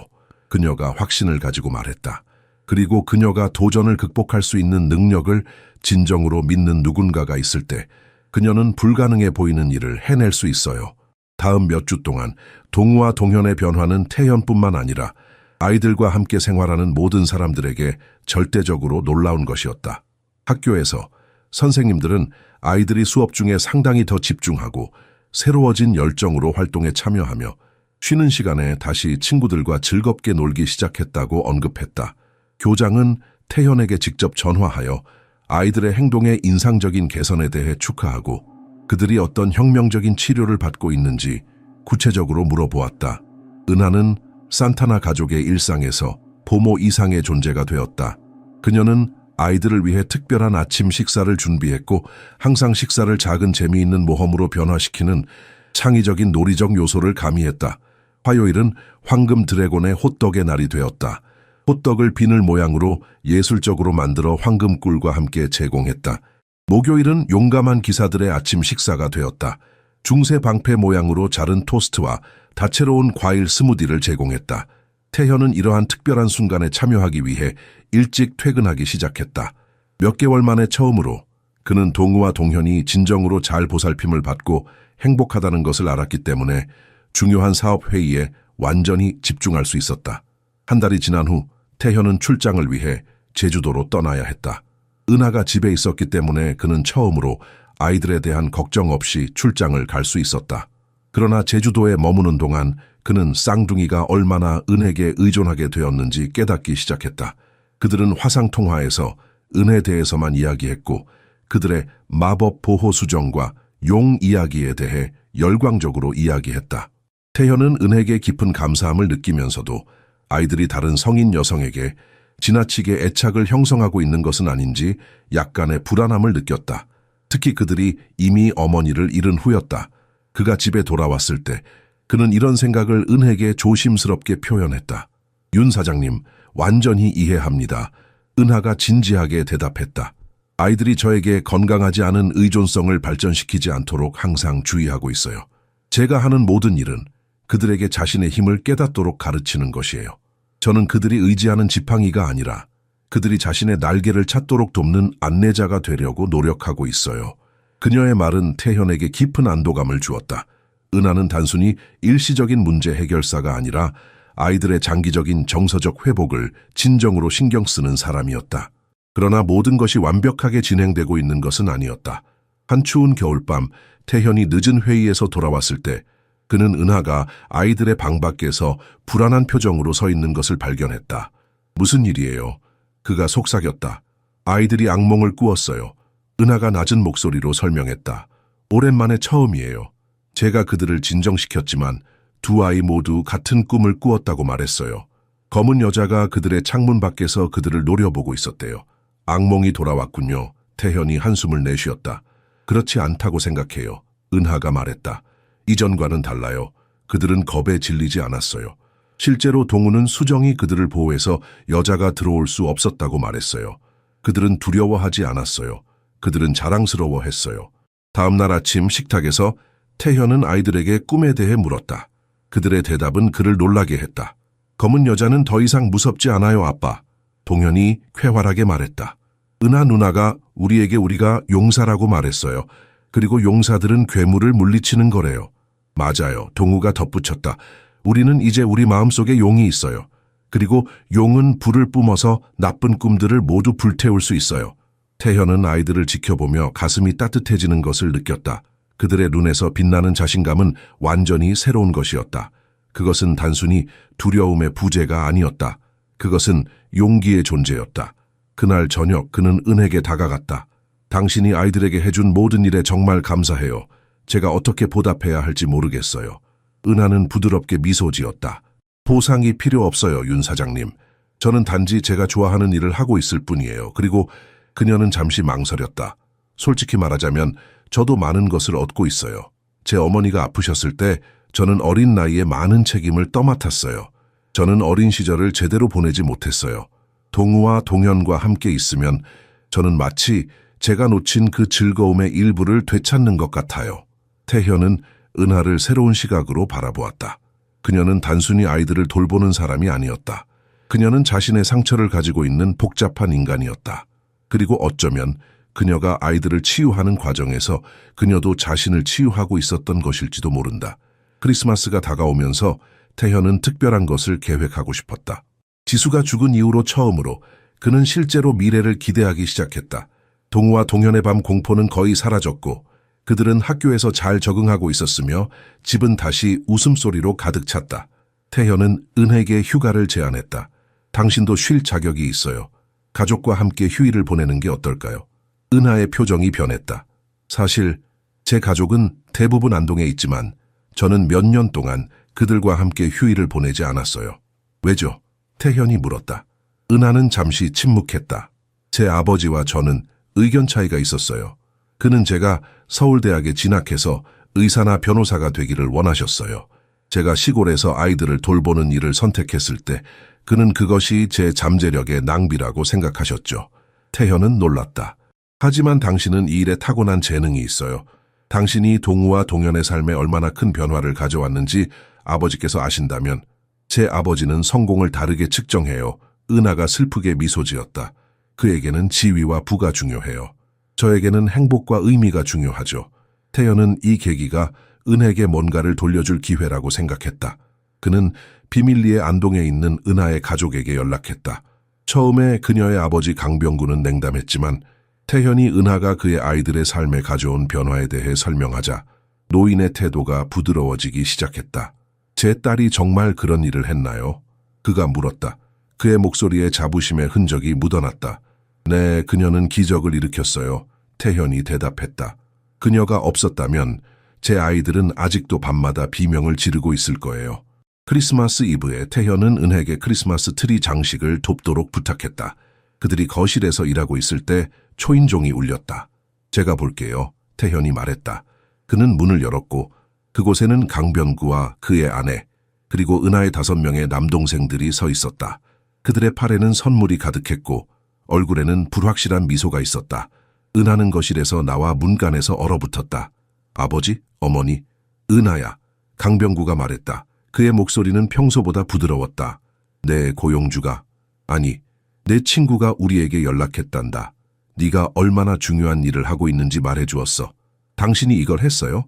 그녀가 확신을 가지고 말했다. 그리고 그녀가 도전을 극복할 수 있는 능력을 진정으로 믿는 누군가가 있을 때 그녀는 불가능해 보이는 일을 해낼 수 있어요. 다음 몇 주 동안 동우와 동현의 변화는 태현뿐만 아니라 아이들과 함께 생활하는 모든 사람들에게 절대적으로 놀라운 것이었다. 학교에서 선생님들은 아이들이 수업 중에 상당히 더 집중하고 새로워진 열정으로 활동에 참여하며 쉬는 시간에 다시 친구들과 즐겁게 놀기 시작했다고 언급했다. 교장은 태현에게 직접 전화하여 아이들의 행동의 인상적인 개선에 대해 축하하고 그들이 어떤 혁명적인 치료를 받고 있는지 구체적으로 물어보았다. 은하는 산타나 가족의 일상에서 부모 이상의 존재가 되었다. 그녀는 아이들을 위해 특별한 아침 식사를 준비했고 항상 식사를 작은 재미있는 모험으로 변화시키는 창의적인 놀이적 요소를 가미했다. 화요일은 황금 드래곤의 호떡의 날이 되었다. 호떡을 비늘 모양으로 예술적으로 만들어 황금꿀과 함께 제공했다. 목요일은 용감한 기사들의 아침 식사가 되었다. 중세 방패 모양으로 자른 토스트와 다채로운 과일 스무디를 제공했다. 태현은 이러한 특별한 순간에 참여하기 위해 일찍 퇴근하기 시작했다. 몇 개월 만에 처음으로 그는 동우와 동현이 진정으로 잘 보살핌을 받고 행복하다는 것을 알았기 때문에 중요한 사업 회의에 완전히 집중할 수 있었다. 한 달이 지난 후 태현은 출장을 위해 제주도로 떠나야 했다. 은하가 집에 있었기 때문에 그는 처음으로 아이들에 대한 걱정 없이 출장을 갈 수 있었다. 그러나 제주도에 머무는 동안 그는 쌍둥이가 얼마나 은에게 의존하게 되었는지 깨닫기 시작했다. 그들은 화상통화에서 은에 대해서만 이야기했고 그들의 마법 보호 수정과 용 이야기에 대해 열광적으로 이야기했다. 태현은 은에게 깊은 감사함을 느끼면서도 아이들이 다른 성인 여성에게 지나치게 애착을 형성하고 있는 것은 아닌지 약간의 불안함을 느꼈다. 특히 그들이 이미 어머니를 잃은 후였다. 그가 집에 돌아왔을 때 그는 이런 생각을 은에게 조심스럽게 표현했다. 윤 사장님, 완전히 이해합니다. 은하가 진지하게 대답했다. 아이들이 저에게 건강하지 않은 의존성을 발전시키지 않도록 항상 주의하고 있어요. 제가 하는 모든 일은 그들에게 자신의 힘을 깨닫도록 가르치는 것이에요. 저는 그들이 의지하는 지팡이가 아니라 그들이 자신의 날개를 찾도록 돕는 안내자가 되려고 노력하고 있어요. 그녀의 말은 태현에게 깊은 안도감을 주었다. 은하는 단순히 일시적인 문제 해결사가 아니라 아이들의 장기적인 정서적 회복을 진정으로 신경 쓰는 사람이었다. 그러나 모든 것이 완벽하게 진행되고 있는 것은 아니었다. 한 추운 겨울밤 태현이 늦은 회의에서 돌아왔을 때 그는 은하가 아이들의 방 밖에서 불안한 표정으로 서 있는 것을 발견했다. 무슨 일이에요? 그가 속삭였다. 아이들이 악몽을 꾸었어요. 은하가 낮은 목소리로 설명했다. 오랜만에 처음이에요. 제가 그들을 진정시켰지만 두 아이 모두 같은 꿈을 꾸었다고 말했어요. 검은 여자가 그들의 창문 밖에서 그들을 노려보고 있었대요. 악몽이 돌아왔군요. 태현이 한숨을 내쉬었다. 그렇지 않다고 생각해요. 은하가 말했다. 이전과는 달라요. 그들은 겁에 질리지 않았어요. 실제로 동우는 수정이 그들을 보호해서 여자가 들어올 수 없었다고 말했어요. 그들은 두려워하지 않았어요. 그들은 자랑스러워했어요. 다음 날 아침 식탁에서 태현은 아이들에게 꿈에 대해 물었다. 그들의 대답은 그를 놀라게 했다. 검은 여자는 더 이상 무섭지 않아요, 아빠. 동현이 쾌활하게 말했다. 은하 누나가 우리에게 우리가 용사라고 말했어요. 그리고 용사들은 괴물을 물리치는 거래요. 맞아요. 동우가 덧붙였다. 우리는 이제 우리 마음속에 용이 있어요. 그리고 용은 불을 뿜어서 나쁜 꿈들을 모두 불태울 수 있어요. 태현은 아이들을 지켜보며 가슴이 따뜻해지는 것을 느꼈다. 그들의 눈에서 빛나는 자신감은 완전히 새로운 것이었다. 그것은 단순히 두려움의 부재가 아니었다. 그것은 용기의 존재였다. 그날 저녁 그는 은에게 다가갔다. 당신이 아이들에게 해준 모든 일에 정말 감사해요. 제가 어떻게 보답해야 할지 모르겠어요. 은하는 부드럽게 미소 지었다. 보상이 필요 없어요, 윤 사장님. 저는 단지 제가 좋아하는 일을 하고 있을 뿐이에요. 그리고 그녀는 잠시 망설였다. 솔직히 말하자면 저도 많은 것을 얻고 있어요. 제 어머니가 아프셨을 때 저는 어린 나이에 많은 책임을 떠맡았어요. 저는 어린 시절을 제대로 보내지 못했어요. 동우와 동현과 함께 있으면 저는 마치 제가 놓친 그 즐거움의 일부를 되찾는 것 같아요. 태현은 은하를 새로운 시각으로 바라보았다. 그녀는 단순히 아이들을 돌보는 사람이 아니었다. 그녀는 자신의 상처를 가지고 있는 복잡한 인간이었다. 그리고 어쩌면 그녀가 아이들을 치유하는 과정에서 그녀도 자신을 치유하고 있었던 것일지도 모른다. 크리스마스가 다가오면서 태현은 특별한 것을 계획하고 싶었다. 지수가 죽은 이후로 처음으로 그는 실제로 미래를 기대하기 시작했다. 동우와 동현의 밤 공포는 거의 사라졌고 그들은 학교에서 잘 적응하고 있었으며 집은 다시 웃음소리로 가득 찼다. 태현은 은혜에게 휴가를 제안했다. 당신도 쉴 자격이 있어요. 가족과 함께 휴일을 보내는 게 어떨까요? 은하의 표정이 변했다. 사실 제 가족은 대부분 안동에 있지만 저는 몇 년 동안 그들과 함께 휴일을 보내지 않았어요. 왜죠? 태현이 물었다. 은하는 잠시 침묵했다. 제 아버지와 저는 의견 차이가 있었어요. 그는 제가 서울대학에 진학해서 의사나 변호사가 되기를 원하셨어요. 제가 시골에서 아이들을 돌보는 일을 선택했을 때 그는 그것이 제 잠재력의 낭비라고 생각하셨죠. 태현은 놀랐다. 하지만 당신은 이 일에 타고난 재능이 있어요. 당신이 동우와 동현의 삶에 얼마나 큰 변화를 가져왔는지 아버지께서 아신다면 제 아버지는 성공을 다르게 측정해요. 은하가 슬프게 미소 지었다. 그에게는 지위와 부가 중요해요. 저에게는 행복과 의미가 중요하죠. 태연은 이 계기가 은혜에게 뭔가를 돌려줄 기회라고 생각했다. 그는 비밀리에 안동에 있는 은하의 가족에게 연락했다. 처음에 그녀의 아버지 강병구는 냉담했지만 태현이 은하가 그의 아이들의 삶에 가져온 변화에 대해 설명하자 노인의 태도가 부드러워지기 시작했다. 제 딸이 정말 그런 일을 했나요? 그가 물었다. 그의 목소리에 자부심의 흔적이 묻어났다. 네, 그녀는 기적을 일으켰어요. 태현이 대답했다. 그녀가 없었다면 제 아이들은 아직도 밤마다 비명을 지르고 있을 거예요. 크리스마스 이브에 태현은 은혜에게 크리스마스 트리 장식을 돕도록 부탁했다. 그들이 거실에서 일하고 있을 때 초인종이 울렸다. 제가 볼게요. 태현이 말했다. 그는 문을 열었고 그곳에는 강변구와 그의 아내 그리고 은하의 5명의 남동생들이 서 있었다. 그들의 팔에는 선물이 가득했고 얼굴에는 불확실한 미소가 있었다. 은하는 거실에서 나와 문간에서 얼어붙었다. 아버지, 어머니, 은하야. 강병구가 말했다. 그의 목소리는 평소보다 부드러웠다. 내 고용주가, 아니, 내 친구가 우리에게 연락했단다. 네가 얼마나 중요한 일을 하고 있는지 말해주었어. 당신이 이걸 했어요?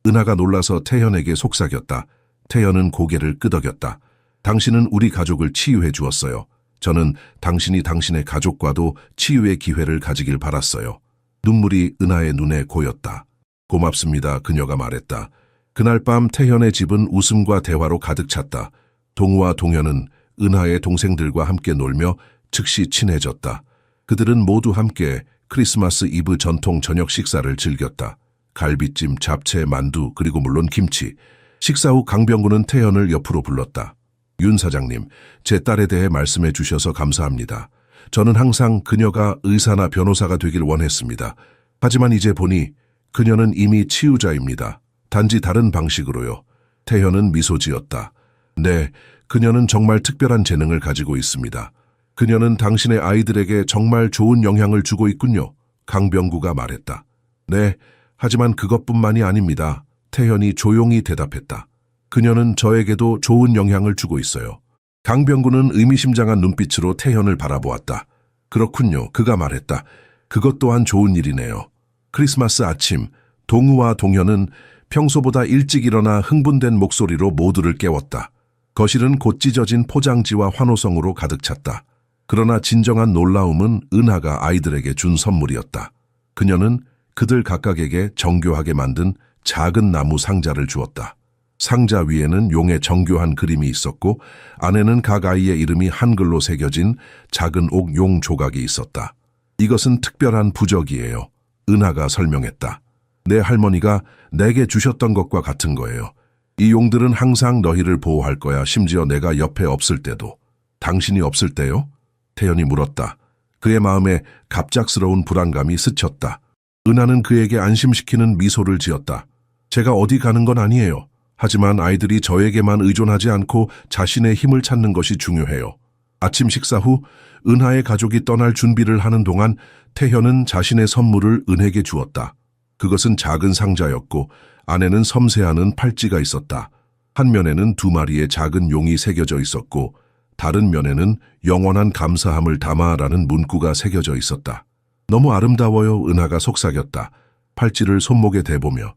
은하가 놀라서 태현에게 속삭였다. 태현은 고개를 끄덕였다. 당신은 우리 가족을 치유해 주었어요. 저는 당신이 당신의 가족과도 치유의 기회를 가지길 바랐어요. 눈물이 은하의 눈에 고였다. 고맙습니다. 그녀가 말했다. 그날 밤 태현의 집은 웃음과 대화로 가득 찼다. 동우와 동현은 은하의 동생들과 함께 놀며 즉시 친해졌다. 그들은 모두 함께 크리스마스 이브 전통 저녁 식사를 즐겼다. 갈비찜, 잡채, 만두, 그리고 물론 김치. 식사 후 강병구는 태현을 옆으로 불렀다. 윤 사장님, 제 딸에 대해 말씀해 주셔서 감사합니다. 저는 항상 그녀가 의사나 변호사가 되길 원했습니다. 하지만 이제 보니 그녀는 이미 치유자입니다. 단지 다른 방식으로요. 태현은 미소 지었다. 네, 그녀는 정말 특별한 재능을 가지고 있습니다. 그녀는 당신의 아이들에게 정말 좋은 영향을 주고 있군요. 강병구가 말했다. 네, 하지만 그것뿐만이 아닙니다. 태현이 조용히 대답했다. 그녀는 저에게도 좋은 영향을 주고 있어요. 강병구는 의미심장한 눈빛으로 태현을 바라보았다. 그렇군요. 그가 말했다. 그것 또한 좋은 일이네요. 크리스마스 아침, 동우와 동현은 평소보다 일찍 일어나 흥분된 목소리로 모두를 깨웠다. 거실은 곧 찢어진 포장지와 환호성으로 가득 찼다. 그러나 진정한 놀라움은 은하가 아이들에게 준 선물이었다. 그녀는 그들 각각에게 정교하게 만든 작은 나무 상자를 주었다. 상자 위에는 용의 정교한 그림이 있었고 안에는 각 아이의 이름이 한글로 새겨진 작은 옥 용 조각이 있었다. 이것은 특별한 부적이에요. 은하가 설명했다. 내 할머니가 내게 주셨던 것과 같은 거예요. 이 용들은 항상 너희를 보호할 거야. 심지어 내가 옆에 없을 때도. 당신이 없을 때요? 태연이 물었다. 그의 마음에 갑작스러운 불안감이 스쳤다. 은하는 그에게 안심시키는 미소를 지었다. 제가 어디 가는 건 아니에요. 하지만 아이들이 저에게만 의존하지 않고 자신의 힘을 찾는 것이 중요해요. 아침 식사 후 은하의 가족이 떠날 준비를 하는 동안 태현은 자신의 선물을 은혜에게 주었다. 그것은 작은 상자였고 안에는 섬세하는 팔찌가 있었다. 한 면에는 2마리의 작은 용이 새겨져 있었고 다른 면에는 영원한 감사함을 담아라는 문구가 새겨져 있었다. 너무 아름다워요. 은하가 속삭였다. 팔찌를 손목에 대보며.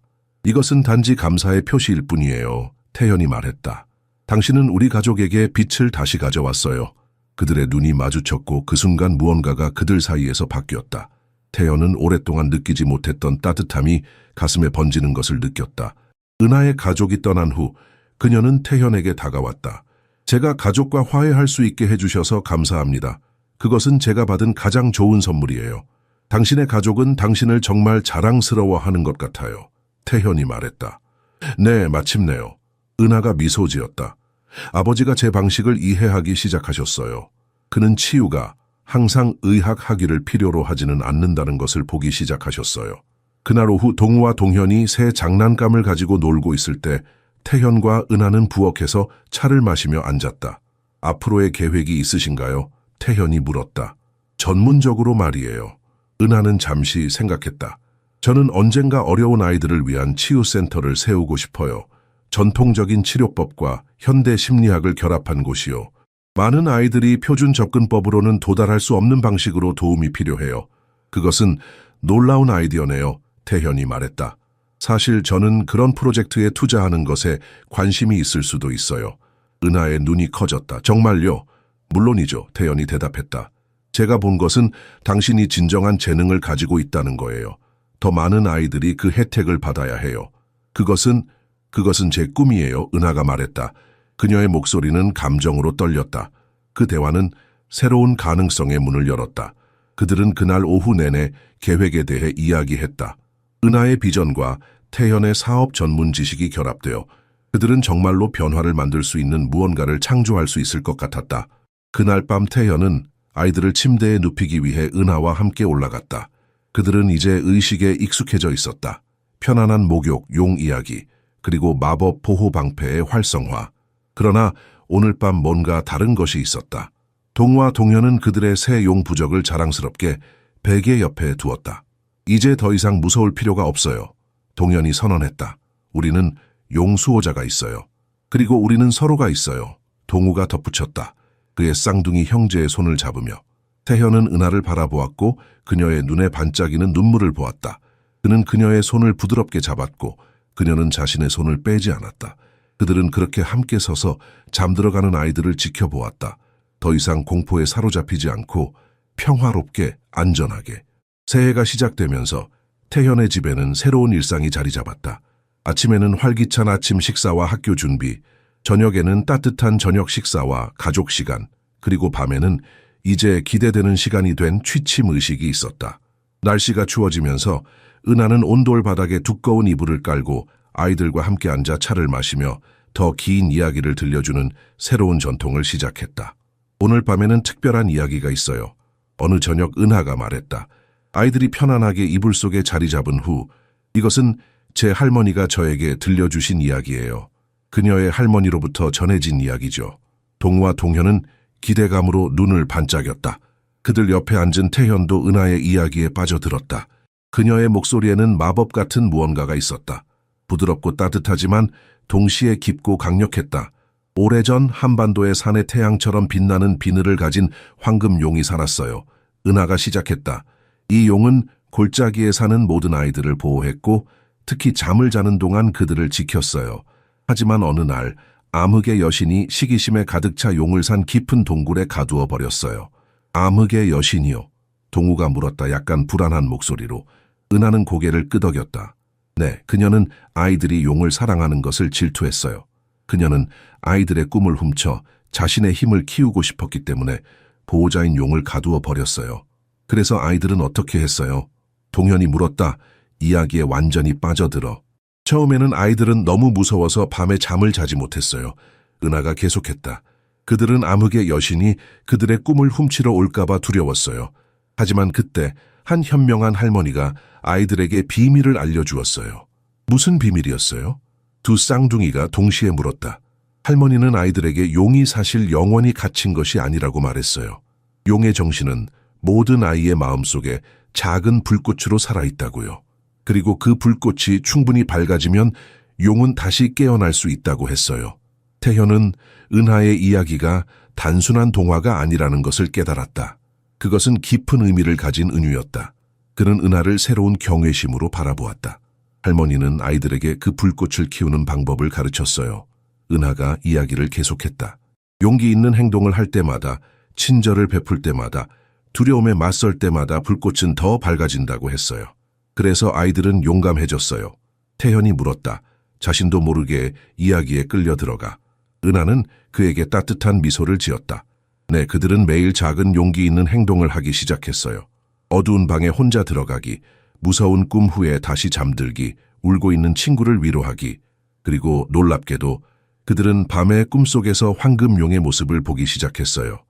이것은 단지 감사의 표시일 뿐이에요. 태연이 말했다. 당신은 우리 가족에게 빛을 다시 가져왔어요. 그들의 눈이 마주쳤고 그 순간 무언가가 그들 사이에서 바뀌었다. 태연은 오랫동안 느끼지 못했던 따뜻함이 가슴에 번지는 것을 느꼈다. 은하의 가족이 떠난 후 그녀는 태연에게 다가왔다. 제가 가족과 화해할 수 있게 해주셔서 감사합니다. 그것은 제가 받은 가장 좋은 선물이에요. 당신의 가족은 당신을 정말 자랑스러워하는 것 같아요. 태연이 말했다. 네, 마침내요. 은하가 미소 지었다. 아버지가 제 방식을 이해하기 시작하셨어요. 그는 치유가 항상 의학 학위를 필요로 하지는 않는다는 것을 보기 시작하셨어요. 그날 오후 동우와 동현이 새 장난감을 가지고 놀고 있을 때 태현과 은하는 부엌에서 차를 마시며 앉았다. 앞으로의 계획이 있으신가요? 태현이 물었다. 전문적으로 말이에요. 은하는 잠시 생각했다. 저는 언젠가 어려운 아이들을 위한 치유센터를 세우고 싶어요. 전통적인 치료법과 현대 심리학을 결합한 곳이요. 많은 아이들이 표준 접근법으로는 도달할 수 없는 방식으로 도움이 필요해요. 그것은 놀라운 아이디어네요. 태현이 말했다. 사실 저는 그런 프로젝트에 투자하는 것에 관심이 있을 수도 있어요. 은하의 눈이 커졌다. 정말요? 물론이죠. 태현이 대답했다. 제가 본 것은 당신이 진정한 재능을 가지고 있다는 거예요. 더 많은 아이들이 그 혜택을 받아야 해요. 그것은 제 꿈이에요. 은하가 말했다. 그녀의 목소리는 감정으로 떨렸다. 그 대화는 새로운 가능성의 문을 열었다. 그들은 그날 오후 내내 계획에 대해 이야기했다. 은하의 비전과 태현의 사업 전문 지식이 결합되어 그들은 정말로 변화를 만들 수 있는 무언가를 창조할 수 있을 것 같았다. 그날 밤 태현은 아이들을 침대에 눕히기 위해 은하와 함께 올라갔다. 그들은 이제 의식에 익숙해져 있었다. 편안한 목욕, 용 이야기, 그리고 마법 보호 방패의 활성화. 그러나 오늘 밤 뭔가 다른 것이 있었다. 동우와 동현은 그들의 새 용 부적을 자랑스럽게 베개 옆에 두었다. 이제 더 이상 무서울 필요가 없어요. 동현이 선언했다. 우리는 용 수호자가 있어요. 그리고 우리는 서로가 있어요. 동우가 덧붙였다. 그의 쌍둥이 형제의 손을 잡으며. 태현은 은하를 바라보았고 그녀의 눈에 반짝이는 눈물을 보았다. 그는 그녀의 손을 부드럽게 잡았고 그녀는 자신의 손을 빼지 않았다. 그들은 그렇게 함께 서서 잠들어가는 아이들을 지켜보았다. 더 이상 공포에 사로잡히지 않고 평화롭게 안전하게. 새해가 시작되면서 태현의 집에는 새로운 일상이 자리 잡았다. 아침에는 활기찬 아침 식사와 학교 준비, 저녁에는 따뜻한 저녁 식사와 가족 시간, 그리고 밤에는 이제 기대되는 시간이 된 취침 의식이 있었다. 날씨가 추워지면서 은하는 온돌 바닥에 두꺼운 이불을 깔고 아이들과 함께 앉아 차를 마시며 더 긴 이야기를 들려주는 새로운 전통을 시작했다. 오늘 밤에는 특별한 이야기가 있어요. 어느 저녁 은하가 말했다. 아이들이 편안하게 이불 속에 자리 잡은 후 이것은 제 할머니가 저에게 들려주신 이야기예요. 그녀의 할머니로부터 전해진 이야기죠. 동우와 동현은 기대감으로 눈을 반짝였다. 그들 옆에 앉은 태현도 은하의 이야기에 빠져들었다. 그녀의 목소리에는 마법 같은 무언가가 있었다. 부드럽고 따뜻하지만 동시에 깊고 강력했다. 오래전 한반도의 산의 태양처럼 빛나는 비늘을 가진 황금용이 살았어요. 은하가 시작했다. 이 용은 골짜기에 사는 모든 아이들을 보호했고 특히 잠을 자는 동안 그들을 지켰어요. 하지만 어느 날 암흑의 여신이 시기심에 가득 차 용을 산 깊은 동굴에 가두어 버렸어요. 암흑의 여신이요? 동우가 물었다. 약간 불안한 목소리로. 은하는 고개를 끄덕였다. 네, 그녀는 아이들이 용을 사랑하는 것을 질투했어요. 그녀는 아이들의 꿈을 훔쳐 자신의 힘을 키우고 싶었기 때문에 보호자인 용을 가두어 버렸어요. 그래서 아이들은 어떻게 했어요? 동현이 물었다. 이야기에 완전히 빠져들어. 처음에는 아이들은 너무 무서워서 밤에 잠을 자지 못했어요. 은하가 계속했다. 그들은 암흑의 여신이 그들의 꿈을 훔치러 올까봐 두려웠어요. 하지만 그때 한 현명한 할머니가 아이들에게 비밀을 알려주었어요. 무슨 비밀이었어요? 두 쌍둥이가 동시에 물었다. 할머니는 아이들에게 용이 사실 영원히 갇힌 것이 아니라고 말했어요. 용의 정신은 모든 아이의 마음속에 작은 불꽃으로 살아있다고요. 그리고 그 불꽃이 충분히 밝아지면 용은 다시 깨어날 수 있다고 했어요. 태현은 은하의 이야기가 단순한 동화가 아니라는 것을 깨달았다. 그것은 깊은 의미를 가진 은유였다. 그는 은하를 새로운 경외심으로 바라보았다. 할머니는 아이들에게 그 불꽃을 키우는 방법을 가르쳤어요. 은하가 이야기를 계속했다. 용기 있는 행동을 할 때마다 친절을 베풀 때마다, 두려움에 맞설 때마다 불꽃은 더 밝아진다고 했어요. 그래서 아이들은 용감해졌어요. 태현이 물었다. 자신도 모르게 이야기에 끌려 들어가. 은하는 그에게 따뜻한 미소를 지었다. 네, 그들은 매일 작은 용기 있는 행동을 하기 시작했어요. 어두운 방에 혼자 들어가기, 무서운 꿈 후에 다시 잠들기, 울고 있는 친구를 위로하기, 그리고 놀랍게도 그들은 밤의 꿈속에서 황금용의 모습을 보기 시작했어요.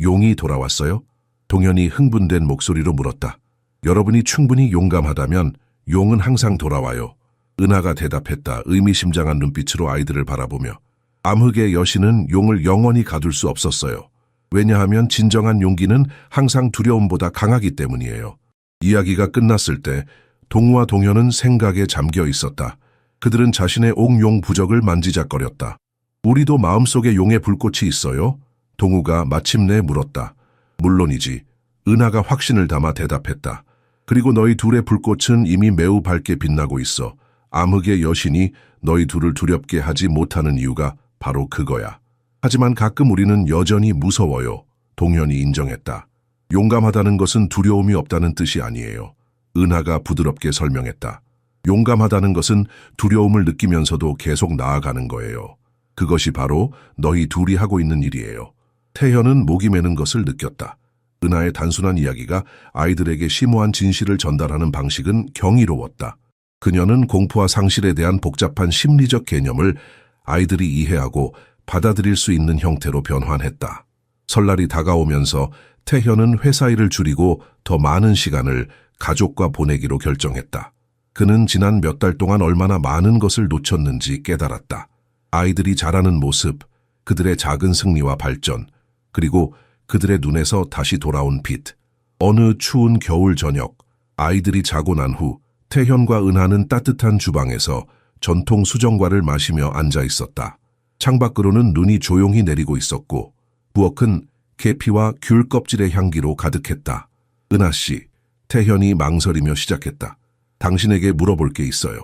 용이 돌아왔어요? 동현이 흥분된 목소리로 물었다. 여러분이 충분히 용감하다면 용은 항상 돌아와요. 은하가 대답했다. 의미심장한 눈빛으로 아이들을 바라보며. 암흑의 여신은 용을 영원히 가둘 수 없었어요. 왜냐하면 진정한 용기는 항상 두려움보다 강하기 때문이에요. 이야기가 끝났을 때 동우와 동현은 생각에 잠겨 있었다. 그들은 자신의 옥용 부적을 만지작거렸다. 우리도 마음속에 용의 불꽃이 있어요? 동우가 마침내 물었다. 물론이지. 은하가 확신을 담아 대답했다. 그리고 너희 둘의 불꽃은 이미 매우 밝게 빛나고 있어. 암흑의 여신이 너희 둘을 두렵게 하지 못하는 이유가 바로 그거야. 하지만 가끔 우리는 여전히 무서워요. 동현이 인정했다. 용감하다는 것은 두려움이 없다는 뜻이 아니에요. 은하가 부드럽게 설명했다. 용감하다는 것은 두려움을 느끼면서도 계속 나아가는 거예요. 그것이 바로 너희 둘이 하고 있는 일이에요. 태현은 목이 메는 것을 느꼈다. 은하의 단순한 이야기가 아이들에게 심오한 진실을 전달하는 방식은 경이로웠다. 그녀는 공포와 상실에 대한 복잡한 심리적 개념을 아이들이 이해하고 받아들일 수 있는 형태로 변환했다. 설날이 다가오면서 태현은 회사 일을 줄이고 더 많은 시간을 가족과 보내기로 결정했다. 그는 지난 몇 달 동안 얼마나 많은 것을 놓쳤는지 깨달았다. 아이들이 자라는 모습, 그들의 작은 승리와 발전, 그리고 그들의 눈에서 다시 돌아온 빛. 어느 추운 겨울 저녁, 아이들이 자고 난 후 태현과 은하는 따뜻한 주방에서 전통 수정과를 마시며 앉아 있었다. 창밖으로는 눈이 조용히 내리고 있었고 부엌은 계피와 귤 껍질의 향기로 가득했다. 은하 씨, 태현이 망설이며 시작했다. 당신에게 물어볼 게 있어요.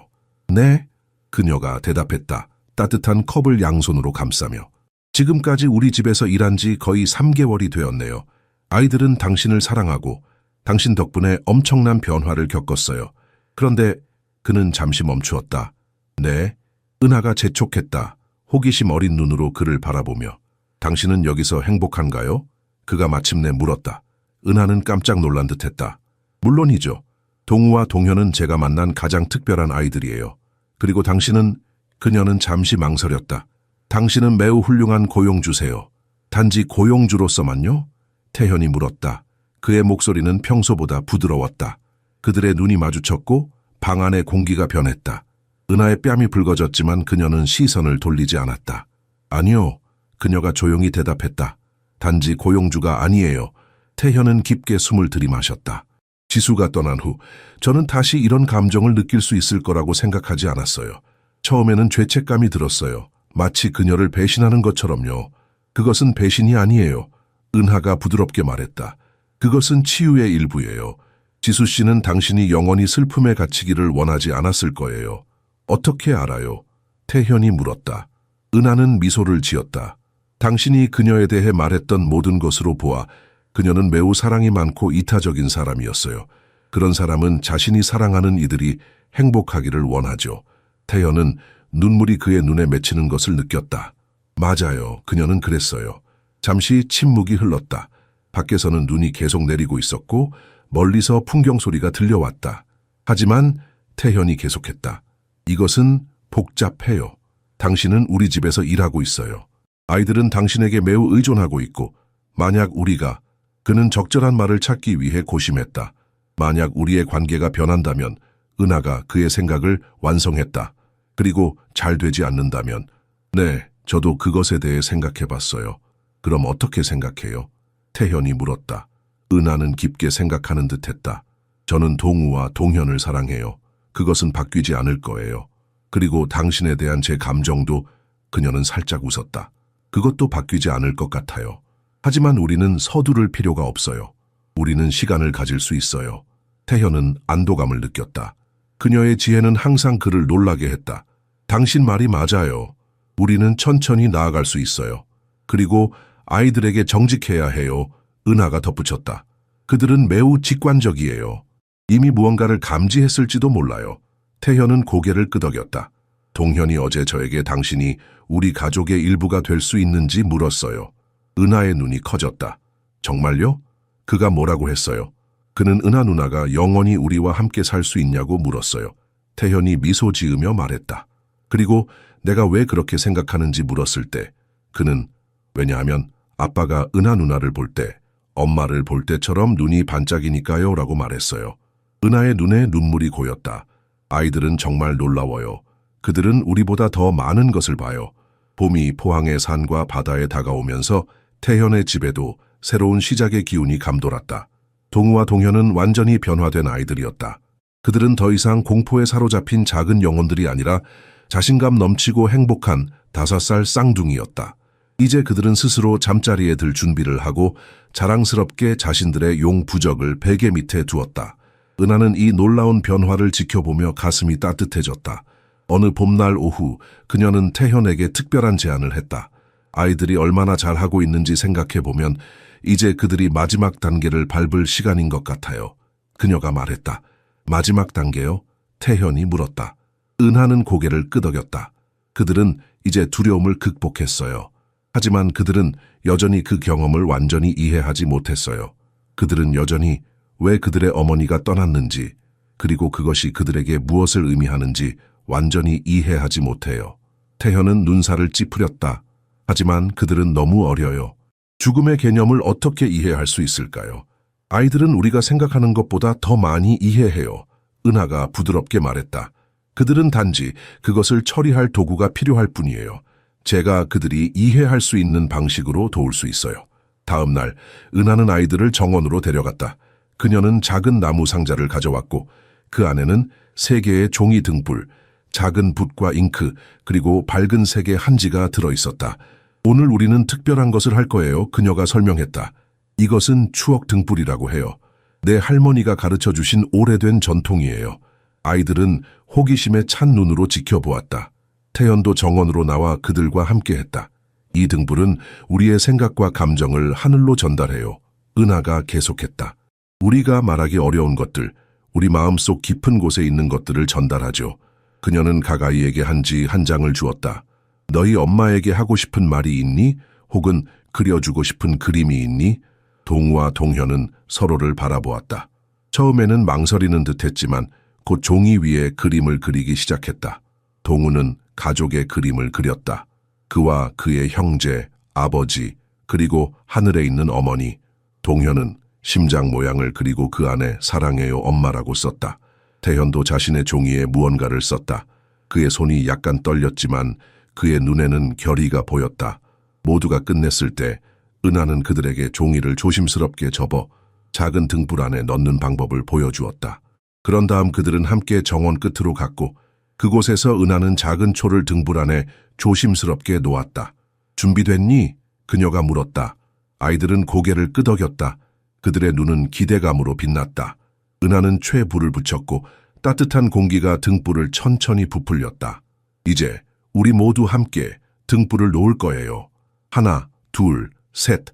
네? 그녀가 대답했다. 따뜻한 컵을 양손으로 감싸며. 지금까지 우리 집에서 일한 지 거의 3개월이 되었네요. 아이들은 당신을 사랑하고 당신 덕분에 엄청난 변화를 겪었어요. 그런데 그는 잠시 멈추었다. 네? 은하가 재촉했다. 호기심 어린 눈으로 그를 바라보며. 당신은 여기서 행복한가요? 그가 마침내 물었다. 은하는 깜짝 놀란 듯했다. 물론이죠. 동우와 동현은 제가 만난 가장 특별한 아이들이에요. 그리고 당신은, 그녀는 잠시 망설였다. 당신은 매우 훌륭한 고용주세요. 단지 고용주로서만요? 태현이 물었다. 그의 목소리는 평소보다 부드러웠다. 그들의 눈이 마주쳤고 방 안의 공기가 변했다. 은하의 뺨이 붉어졌지만 그녀는 시선을 돌리지 않았다. 아니요. 그녀가 조용히 대답했다. 단지 고용주가 아니에요. 태현은 깊게 숨을 들이마셨다. 지수가 떠난 후 저는 다시 이런 감정을 느낄 수 있을 거라고 생각하지 않았어요. 처음에는 죄책감이 들었어요. 마치 그녀를 배신하는 것처럼요. 그것은 배신이 아니에요. 은하가 부드럽게 말했다. 그것은 치유의 일부예요. 지수 씨는 당신이 영원히 슬픔에 갇히기를 원하지 않았을 거예요. 어떻게 알아요? 태현이 물었다. 은하는 미소를 지었다. 당신이 그녀에 대해 말했던 모든 것으로 보아 그녀는 매우 사랑이 많고 이타적인 사람이었어요. 그런 사람은 자신이 사랑하는 이들이 행복하기를 원하죠. 태현은 눈물이 그의 눈에 맺히는 것을 느꼈다. 맞아요. 그녀는 그랬어요. 잠시 침묵이 흘렀다. 밖에서는 눈이 계속 내리고 있었고 멀리서 풍경 소리가 들려왔다. 하지만 태현이 계속했다. 이것은 복잡해요. 당신은 우리 집에서 일하고 있어요. 아이들은 당신에게 매우 의존하고 있고 만약 우리가 그는 적절한 말을 찾기 위해 고심했다. 만약 우리의 관계가 변한다면 은하가 그의 생각을 완성했다. 그리고 잘 되지 않는다면 네, 저도 그것에 대해 생각해봤어요. 그럼 어떻게 생각해요? 태현이 물었다. 은하는 깊게 생각하는 듯했다. 저는 동우와 동현을 사랑해요. 그것은 바뀌지 않을 거예요. 그리고 당신에 대한 제 감정도. 그녀는 살짝 웃었다. 그것도 바뀌지 않을 것 같아요. 하지만 우리는 서두를 필요가 없어요. 우리는 시간을 가질 수 있어요. 태현은 안도감을 느꼈다. 그녀의 지혜는 항상 그를 놀라게 했다. 당신 말이 맞아요. 우리는 천천히 나아갈 수 있어요. 그리고 아이들에게 정직해야 해요. 은하가 덧붙였다. 그들은 매우 직관적이에요. 이미 무언가를 감지했을지도 몰라요. 태현은 고개를 끄덕였다. 동현이 어제 저에게 당신이 우리 가족의 일부가 될 수 있는지 물었어요. 은하의 눈이 커졌다. 정말요? 그가 뭐라고 했어요? 그는 은하 누나가 영원히 우리와 함께 살 수 있냐고 물었어요. 태현이 미소 지으며 말했다. 그리고 내가 왜 그렇게 생각하는지 물었을 때 그는 왜냐하면 아빠가 은하 누나를 볼 때, 엄마를 볼 때처럼 눈이 반짝이니까요 라고 말했어요. 은하의 눈에 눈물이 고였다. 아이들은 정말 놀라워요. 그들은 우리보다 더 많은 것을 봐요. 봄이 포항의 산과 바다에 다가오면서 태현의 집에도 새로운 시작의 기운이 감돌았다. 동우와 동현은 완전히 변화된 아이들이었다. 그들은 더 이상 공포에 사로잡힌 작은 영혼들이 아니라 자신감 넘치고 행복한 5살 쌍둥이였다. 이제 그들은 스스로 잠자리에 들 준비를 하고 자랑스럽게 자신들의 용 부적을 베개 밑에 두었다. 은하는 이 놀라운 변화를 지켜보며 가슴이 따뜻해졌다. 어느 봄날 오후 그녀는 태현에게 특별한 제안을 했다. 아이들이 얼마나 잘하고 있는지 생각해보면 이제 그들이 마지막 단계를 밟을 시간인 것 같아요. 그녀가 말했다. 마지막 단계요? 태현이 물었다. 은하는 고개를 끄덕였다. 그들은 이제 두려움을 극복했어요. 하지만 그들은 여전히 그 경험을 완전히 이해하지 못했어요. 그들은 여전히 왜 그들의 어머니가 떠났는지, 그리고 그것이 그들에게 무엇을 의미하는지 완전히 이해하지 못해요. 태현은 눈살을 찌푸렸다. 하지만 그들은 너무 어려요. 죽음의 개념을 어떻게 이해할 수 있을까요? 아이들은 우리가 생각하는 것보다 더 많이 이해해요. 은하가 부드럽게 말했다. 그들은 단지 그것을 처리할 도구가 필요할 뿐이에요. 제가 그들이 이해할 수 있는 방식으로 도울 수 있어요. 다음 날 은하는 아이들을 정원으로 데려갔다. 그녀는 작은 나무 상자를 가져왔고 그 안에는 3개의 종이 등불, 작은 붓과 잉크, 그리고 밝은 색의 한지가 들어있었다. 오늘 우리는 특별한 것을 할 거예요. 그녀가 설명했다. 이것은 추억 등불이라고 해요. 내 할머니가 가르쳐 주신 오래된 전통이에요. 아이들은 호기심에 찬 눈으로 지켜보았다. 태연도 정원으로 나와 그들과 함께했다. 이 등불은 우리의 생각과 감정을 하늘로 전달해요. 은하가 계속했다. 우리가 말하기 어려운 것들, 우리 마음속 깊은 곳에 있는 것들을 전달하죠. 그녀는 가가이에게 한지 한 장을 주었다. 너희 엄마에게 하고 싶은 말이 있니? 혹은 그려주고 싶은 그림이 있니? 동우와 동현은 서로를 바라보았다. 처음에는 망설이는 듯했지만 곧 종이 위에 그림을 그리기 시작했다. 동우는 가족의 그림을 그렸다. 그와 그의 형제, 아버지, 그리고 하늘에 있는 어머니. 동현은 심장 모양을 그리고 그 안에 사랑해요 엄마라고 썼다. 태현도 자신의 종이에 무언가를 썼다. 그의 손이 약간 떨렸지만 그의 눈에는 결의가 보였다. 모두가 끝냈을 때 은하는 그들에게 종이를 조심스럽게 접어 작은 등불 안에 넣는 방법을 보여주었다. 그런 다음 그들은 함께 정원 끝으로 갔고 그곳에서 은하는 작은 초를 등불 안에 조심스럽게 놓았다. 준비됐니? 그녀가 물었다. 아이들은 고개를 끄덕였다. 그들의 눈은 기대감으로 빛났다. 은하는 쇠에 불을 붙였고 따뜻한 공기가 등불을 천천히 부풀렸다. 이제 우리 모두 함께 등불을 놓을 거예요. 하나, 둘, 셋.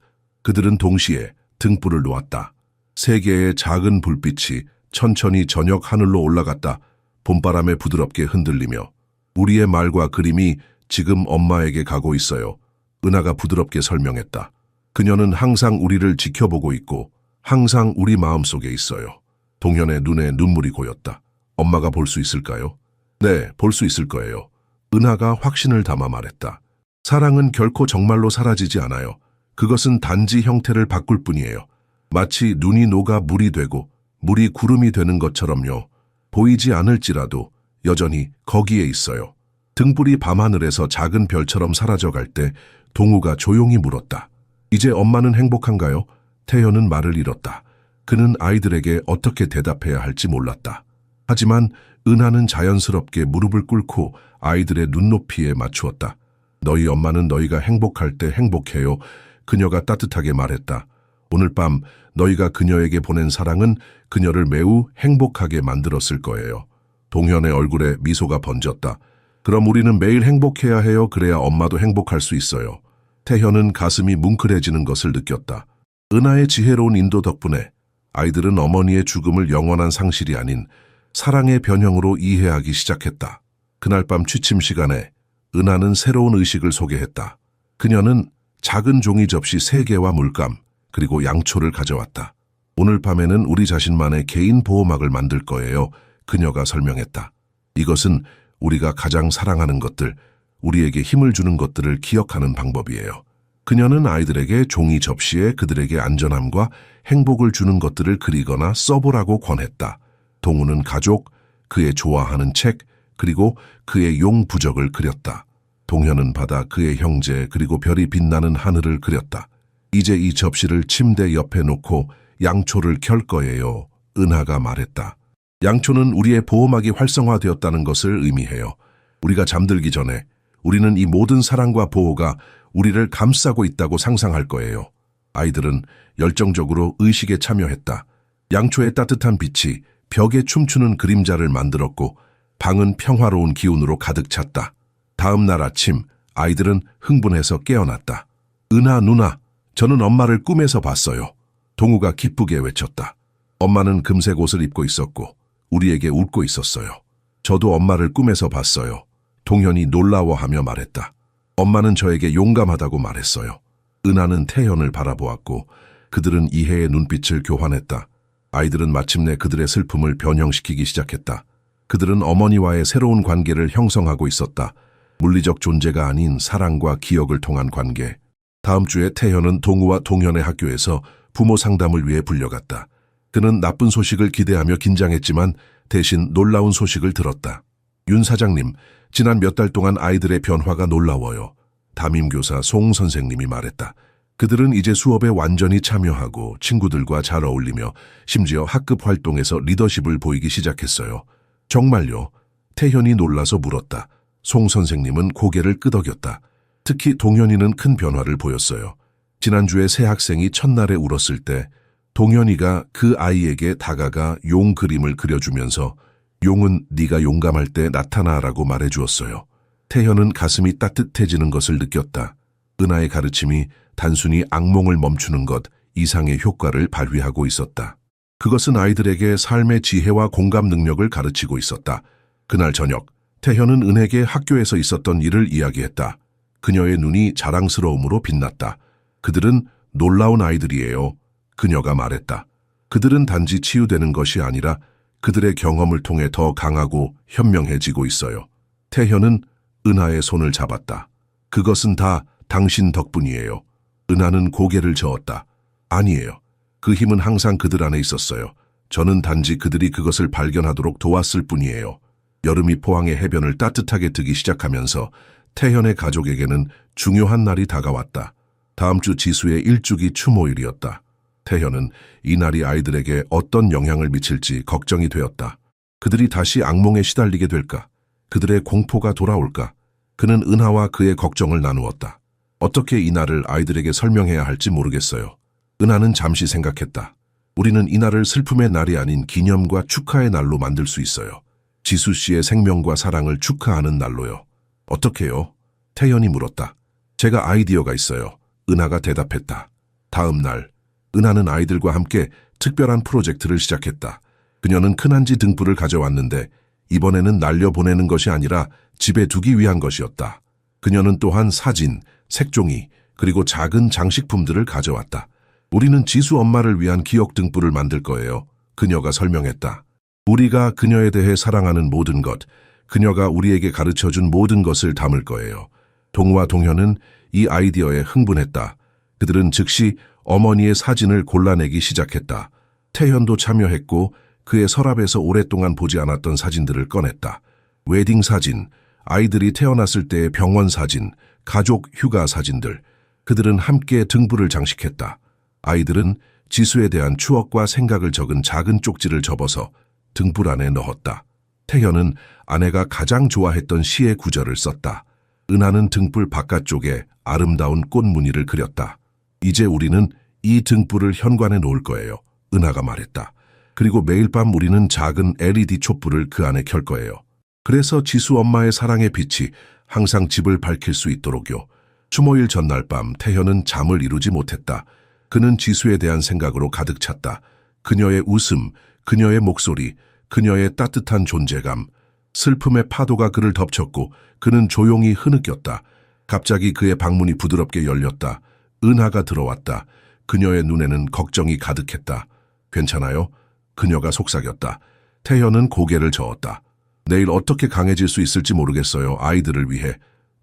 그들은 동시에 등불을 놓았다. 3개의 작은 불빛이 천천히 저녁 하늘로 올라갔다. 봄바람에 부드럽게 흔들리며 우리의 말과 그림이 지금 엄마에게 가고 있어요. 은하가 부드럽게 설명했다. 그녀는 항상 우리를 지켜보고 있고 항상 우리 마음속에 있어요. 동현의 눈에 눈물이 고였다. 엄마가 볼 수 있을까요? 네, 볼 수 있을 거예요. 은하가 확신을 담아 말했다. 사랑은 결코 정말로 사라지지 않아요. 그것은 단지 형태를 바꿀 뿐이에요. 마치 눈이 녹아 물이 되고 물이 구름이 되는 것처럼요. 보이지 않을지라도 여전히 거기에 있어요. 등불이 밤하늘에서 작은 별처럼 사라져갈 때 동우가 조용히 물었다. 이제 엄마는 행복한가요? 태연은 말을 잃었다. 그는 아이들에게 어떻게 대답해야 할지 몰랐다. 하지만 은하는 자연스럽게 무릎을 꿇고 아이들의 눈높이에 맞추었다. 너희 엄마는 너희가 행복할 때 행복해요. 그녀가 따뜻하게 말했다. 오늘 밤 너희가 그녀에게 보낸 사랑은 그녀를 매우 행복하게 만들었을 거예요. 동현의 얼굴에 미소가 번졌다. 그럼 우리는 매일 행복해야 해요. 그래야 엄마도 행복할 수 있어요. 태현은 가슴이 뭉클해지는 것을 느꼈다. 은하의 지혜로운 인도 덕분에 아이들은 어머니의 죽음을 영원한 상실이 아닌 사랑의 변형으로 이해하기 시작했다. 그날 밤 취침 시간에 은하는 새로운 의식을 소개했다. 그녀는 작은 종이 접시 3개와 물감, 그리고 양초를 가져왔다. 오늘 밤에는 우리 자신만의 개인 보호막을 만들 거예요. 그녀가 설명했다. 이것은 우리가 가장 사랑하는 것들, 우리에게 힘을 주는 것들을 기억하는 방법이에요. 그녀는 아이들에게 종이 접시에 그들에게 안전함과 행복을 주는 것들을 그리거나 써보라고 권했다. 동우는 가족, 그의 좋아하는 책, 그리고 그의 용 부적을 그렸다. 동현은 바다, 그의 형제, 그리고 별이 빛나는 하늘을 그렸다. 이제 이 접시를 침대 옆에 놓고 양초를 켤 거예요. 은하가 말했다. 양초는 우리의 보호막이 활성화되었다는 것을 의미해요. 우리가 잠들기 전에 우리는 이 모든 사랑과 보호가 우리를 감싸고 있다고 상상할 거예요. 아이들은 열정적으로 의식에 참여했다. 양초의 따뜻한 빛이 벽에 춤추는 그림자를 만들었고 방은 평화로운 기운으로 가득 찼다. 다음 날 아침 아이들은 흥분해서 깨어났다. 은하 누나, 저는 엄마를 꿈에서 봤어요. 동우가 기쁘게 외쳤다. 엄마는 금색 옷을 입고 있었고 우리에게 웃고 있었어요. 저도 엄마를 꿈에서 봤어요. 동현이 놀라워하며 말했다. 엄마는 저에게 용감하다고 말했어요. 은하는 태현을 바라보았고 그들은 이해의 눈빛을 교환했다. 아이들은 마침내 그들의 슬픔을 변형시키기 시작했다. 그들은 어머니와의 새로운 관계를 형성하고 있었다. 물리적 존재가 아닌 사랑과 기억을 통한 관계. 다음 주에 태현은 동우와 동현의 학교에서 부모 상담을 위해 불려갔다. 그는 나쁜 소식을 기대하며 긴장했지만 대신 놀라운 소식을 들었다. 윤 사장님, 지난 몇 달 동안 아이들의 변화가 놀라워요. 담임교사 송 선생님이 말했다. 그들은 이제 수업에 완전히 참여하고 친구들과 잘 어울리며 심지어 학급 활동에서 리더십을 보이기 시작했어요. 정말요? 태현이 놀라서 물었다. 송 선생님은 고개를 끄덕였다. 특히 동현이는 큰 변화를 보였어요. 지난주에 새 학생이 첫날에 울었을 때 동현이가 그 아이에게 다가가 용 그림을 그려주면서 용은 네가 용감할 때 나타나라고 말해주었어요. 태현은 가슴이 따뜻해지는 것을 느꼈다. 은하의 가르침이 단순히 악몽을 멈추는 것 이상의 효과를 발휘하고 있었다. 그것은 아이들에게 삶의 지혜와 공감 능력을 가르치고 있었다. 그날 저녁, 태현은 은에게 학교에서 있었던 일을 이야기했다. 그녀의 눈이 자랑스러움으로 빛났다. 그들은 놀라운 아이들이에요. 그녀가 말했다. 그들은 단지 치유되는 것이 아니라 그들의 경험을 통해 더 강하고 현명해지고 있어요. 태현은 은하의 손을 잡았다. 그것은 다 당신 덕분이에요. 은하는 고개를 저었다. 아니에요. 그 힘은 항상 그들 안에 있었어요. 저는 단지 그들이 그것을 발견하도록 도왔을 뿐이에요. 여름이 포항의 해변을 따뜻하게 뜨기 시작하면서 태현의 가족에게는 중요한 날이 다가왔다. 다음 주 지수의 일주기 추모일이었다. 태현은 이 날이 아이들에게 어떤 영향을 미칠지 걱정이 되었다. 그들이 다시 악몽에 시달리게 될까? 그들의 공포가 돌아올까? 그는 은하와 그의 걱정을 나누었다. 어떻게 이 날을 아이들에게 설명해야 할지 모르겠어요. 은하는 잠시 생각했다. 우리는 이 날을 슬픔의 날이 아닌 기념과 축하의 날로 만들 수 있어요. 지수 씨의 생명과 사랑을 축하하는 날로요. 어떻게요? 태현이 물었다. 제가 아이디어가 있어요. 은하가 대답했다. 다음 날, 은하는 아이들과 함께 특별한 프로젝트를 시작했다. 그녀는 큰 한지 등불을 가져왔는데 이번에는 날려보내는 것이 아니라 집에 두기 위한 것이었다. 그녀는 또한 사진, 색종이, 그리고 작은 장식품들을 가져왔다. 우리는 지수 엄마를 위한 기억 등불을 만들 거예요. 그녀가 설명했다. 우리가 그녀에 대해 사랑하는 모든 것, 그녀가 우리에게 가르쳐준 모든 것을 담을 거예요. 동우와 동현은 이 아이디어에 흥분했다. 그들은 즉시 어머니의 사진을 골라내기 시작했다. 태현도 참여했고 그의 서랍에서 오랫동안 보지 않았던 사진들을 꺼냈다. 웨딩 사진, 아이들이 태어났을 때의 병원 사진, 가족 휴가 사진들. 그들은 함께 등불을 장식했다. 아이들은 지수에 대한 추억과 생각을 적은 작은 쪽지를 접어서 등불 안에 넣었다. 태현은 아내가 가장 좋아했던 시의 구절을 썼다. 은하는 등불 바깥쪽에 아름다운 꽃 무늬를 그렸다. 이제 우리는 이 등불을 현관에 놓을 거예요. 은하가 말했다. 그리고 매일 밤 우리는 작은 LED 촛불을 그 안에 켤 거예요. 그래서 지수 엄마의 사랑의 빛이 항상 집을 밝힐 수 있도록요. 추모일 전날 밤 태현은 잠을 이루지 못했다. 그는 지수에 대한 생각으로 가득 찼다. 그녀의 웃음, 그녀의 목소리, 그녀의 따뜻한 존재감. 슬픔의 파도가 그를 덮쳤고 그는 조용히 흐느꼈다. 갑자기 그의 방문이 부드럽게 열렸다. 은하가 들어왔다. 그녀의 눈에는 걱정이 가득했다. 괜찮아요? 그녀가 속삭였다. 태현은 고개를 저었다. 내일 어떻게 강해질 수 있을지 모르겠어요. 아이들을 위해.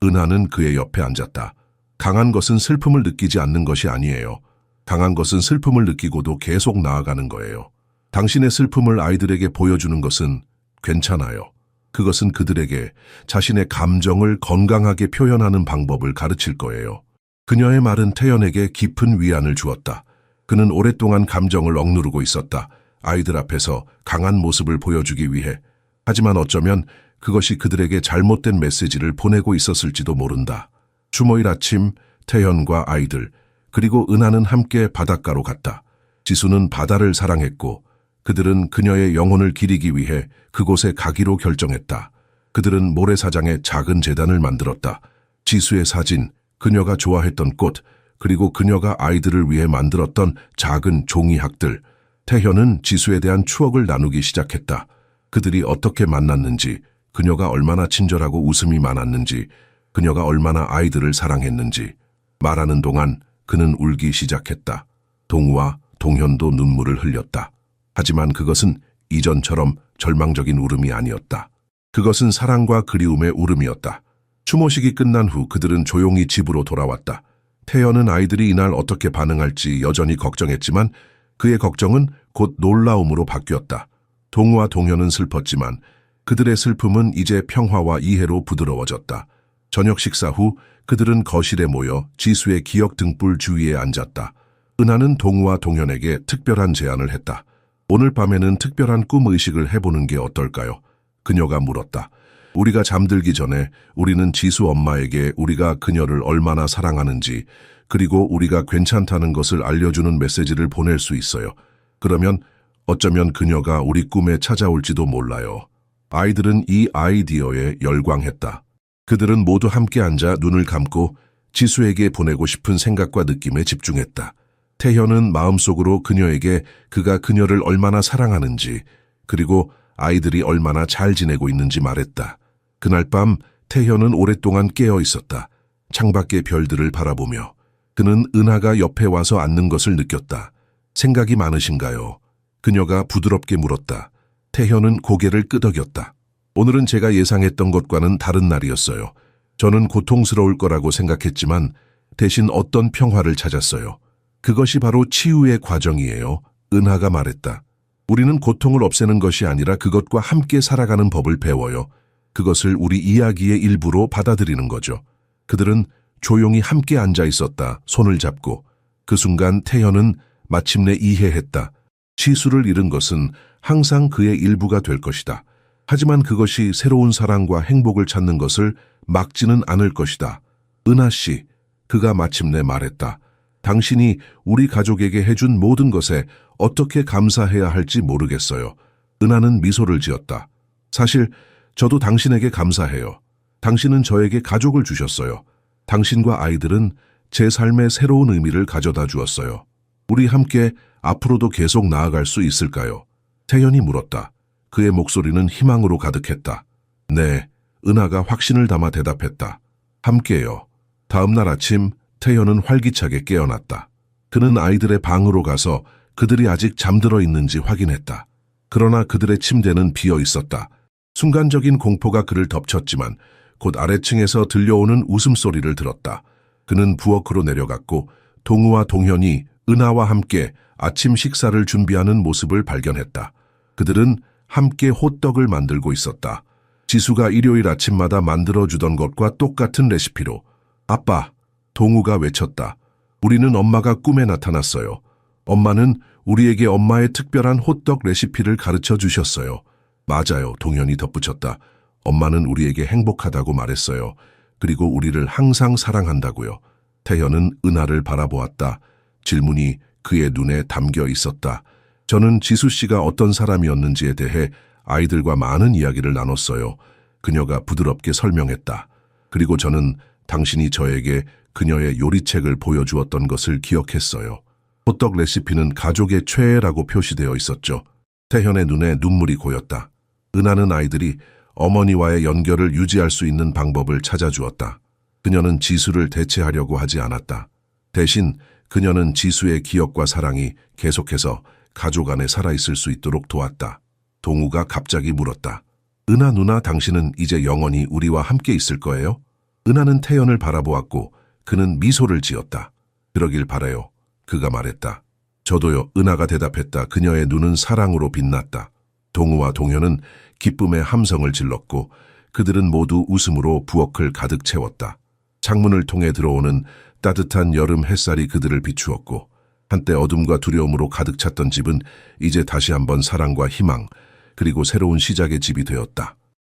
은하는 그의 옆에 앉았다. 강한 것은 슬픔을 느끼지 않는 것이 아니에요. 강한 것은 슬픔을 느끼고도 계속 나아가는 거예요. 당신의 슬픔을 아이들에게 보여주는 것은 괜찮아요. 그것은 그들에게 자신의 감정을 건강하게 표현하는 방법을 가르칠 거예요. 그녀의 말은 태연에게 깊은 위안을 주었다. 그는 오랫동안 감정을 억누르고 있었다. 아이들 앞에서 강한 모습을 보여주기 위해. 하지만 어쩌면 그것이 그들에게 잘못된 메시지를 보내고 있었을지도 모른다. 추모일 아침, 태연과 아이들, 그리고 은하는 함께 바닷가로 갔다. 지수는 바다를 사랑했고 그들은 그녀의 영혼을 기리기 위해 그곳에 가기로 결정했다. 그들은 모래사장에 작은 제단을 만들었다. 지수의 사진, 그녀가 좋아했던 꽃, 그리고 그녀가 아이들을 위해 만들었던 작은 종이학들. 태현은 지수에 대한 추억을 나누기 시작했다. 그들이 어떻게 만났는지, 그녀가 얼마나 친절하고 웃음이 많았는지, 그녀가 얼마나 아이들을 사랑했는지. 말하는 동안 그는 울기 시작했다. 동우와 동현도 눈물을 흘렸다. 하지만 그것은 이전처럼 절망적인 울음이 아니었다. 그것은 사랑과 그리움의 울음이었다. 추모식이 끝난 후 그들은 조용히 집으로 돌아왔다. 태연은 아이들이 이날 어떻게 반응할지 여전히 걱정했지만 그의 걱정은 곧 놀라움으로 바뀌었다. 동우와 동현은 슬펐지만 그들의 슬픔은 이제 평화와 이해로 부드러워졌다. 저녁 식사 후 그들은 거실에 모여 지수의 기억 등불 주위에 앉았다. 은하는 동우와 동현에게 특별한 제안을 했다. 오늘 밤에는 특별한 꿈 의식을 해보는 게 어떨까요? 그녀가 물었다. 우리가 잠들기 전에 우리는 지수 엄마에게 우리가 그녀를 얼마나 사랑하는지 그리고 우리가 괜찮다는 것을 알려주는 메시지를 보낼 수 있어요. 그러면 어쩌면 그녀가 우리 꿈에 찾아올지도 몰라요. 아이들은 이 아이디어에 열광했다. 그들은 모두 함께 앉아 눈을 감고 지수에게 보내고 싶은 생각과 느낌에 집중했다. 태현은 마음속으로 그녀에게 그가 그녀를 얼마나 사랑하는지 그리고 아이들이 얼마나 잘 지내고 있는지 말했다. 그날 밤 태현은 오랫동안 깨어 있었다. 창밖의 별들을 바라보며 그는 은하가 옆에 와서 앉는 것을 느꼈다. 생각이 많으신가요? 그녀가 부드럽게 물었다. 태현은 고개를 끄덕였다. 오늘은 제가 예상했던 것과는 다른 날이었어요. 저는 고통스러울 거라고 생각했지만 대신 어떤 평화를 찾았어요. 그것이 바로 치유의 과정이에요. 은하가 말했다. 우리는 고통을 없애는 것이 아니라 그것과 함께 살아가는 법을 배워요. 그것을 우리 이야기의 일부로 받아들이는 거죠. 그들은 조용히 함께 앉아 있었다. 손을 잡고. 그 순간 태현은 마침내 이해했다. 지수를 잃은 것은 항상 그의 일부가 될 것이다. 하지만 그것이 새로운 사랑과 행복을 찾는 것을 막지는 않을 것이다. 은하 씨, 그가 마침내 말했다. 당신이 우리 가족에게 해준 모든 것에 어떻게 감사해야 할지 모르겠어요. 은하는 미소를 지었다. 사실 저도 당신에게 감사해요. 당신은 저에게 가족을 주셨어요. 당신과 아이들은 제 삶에 새로운 의미를 가져다 주었어요. 우리 함께 앞으로도 계속 나아갈 수 있을까요? 태연이 물었다. 그의 목소리는 희망으로 가득했다. 네, 은하가 확신을 담아 대답했다. 함께요. 다음 날 아침 태연은 활기차게 깨어났다. 그는 아이들의 방으로 가서 그들이 아직 잠들어 있는지 확인했다. 그러나 그들의 침대는 비어 있었다. 순간적인 공포가 그를 덮쳤지만 곧 아래층에서 들려오는 웃음소리를 들었다. 그는 부엌으로 내려갔고 동우와 동현이 은하와 함께 아침 식사를 준비하는 모습을 발견했다. 그들은 함께 호떡을 만들고 있었다. 지수가 일요일 아침마다 만들어주던 것과 똑같은 레시피로. 아빠, 동우가 외쳤다. 우리는 엄마가 꿈에 나타났어요. 엄마는 우리에게 엄마의 특별한 호떡 레시피를 가르쳐 주셨어요. 맞아요, 동현이 덧붙였다. 엄마는 우리에게 행복하다고 말했어요. 그리고 우리를 항상 사랑한다고요. 태현은 은하를 바라보았다. 질문이 그의 눈에 담겨 있었다. 저는 지수 씨가 어떤 사람이었는지에 대해 아이들과 많은 이야기를 나눴어요. 그녀가 부드럽게 설명했다. 그리고 저는 당신이 저에게 그녀의 요리책을 보여주었던 것을 기억했어요. 호떡 레시피는 가족의 최애라고 표시되어 있었죠. 태현의 눈에 눈물이 고였다. 은하는 아이들이 어머니와의 연결을 유지할 수 있는 방법을 찾아주었다. 그녀는 지수를 대체하려고 하지 않았다. 대신 그녀는 지수의 기억과 사랑이 계속해서 가족 안에 살아있을 수 있도록 도왔다. 동우가 갑자기 물었다. 은하 누나, 당신은 이제 영원히 우리와 함께 있을 거예요? 은하는 태연을 바라보았고 그는 미소를 지었다. 그러길 바라요. 그가 말했다. 저도요. 은하가 대답했다. 그녀의 눈은 사랑으로 빛났다. 동우와 동현은 기쁨의 함성을 질렀고 그들은 모두 웃음으로 부엌을 가득 채웠다. 창문을 통해 들어오는 따뜻한 여름 햇살이 그들을 비추었고 한때 어둠과 두려움으로 가득 찼던 집은 이제 다시 한번 사랑과 희망 그리고 새로운 시작의 집이 되었다.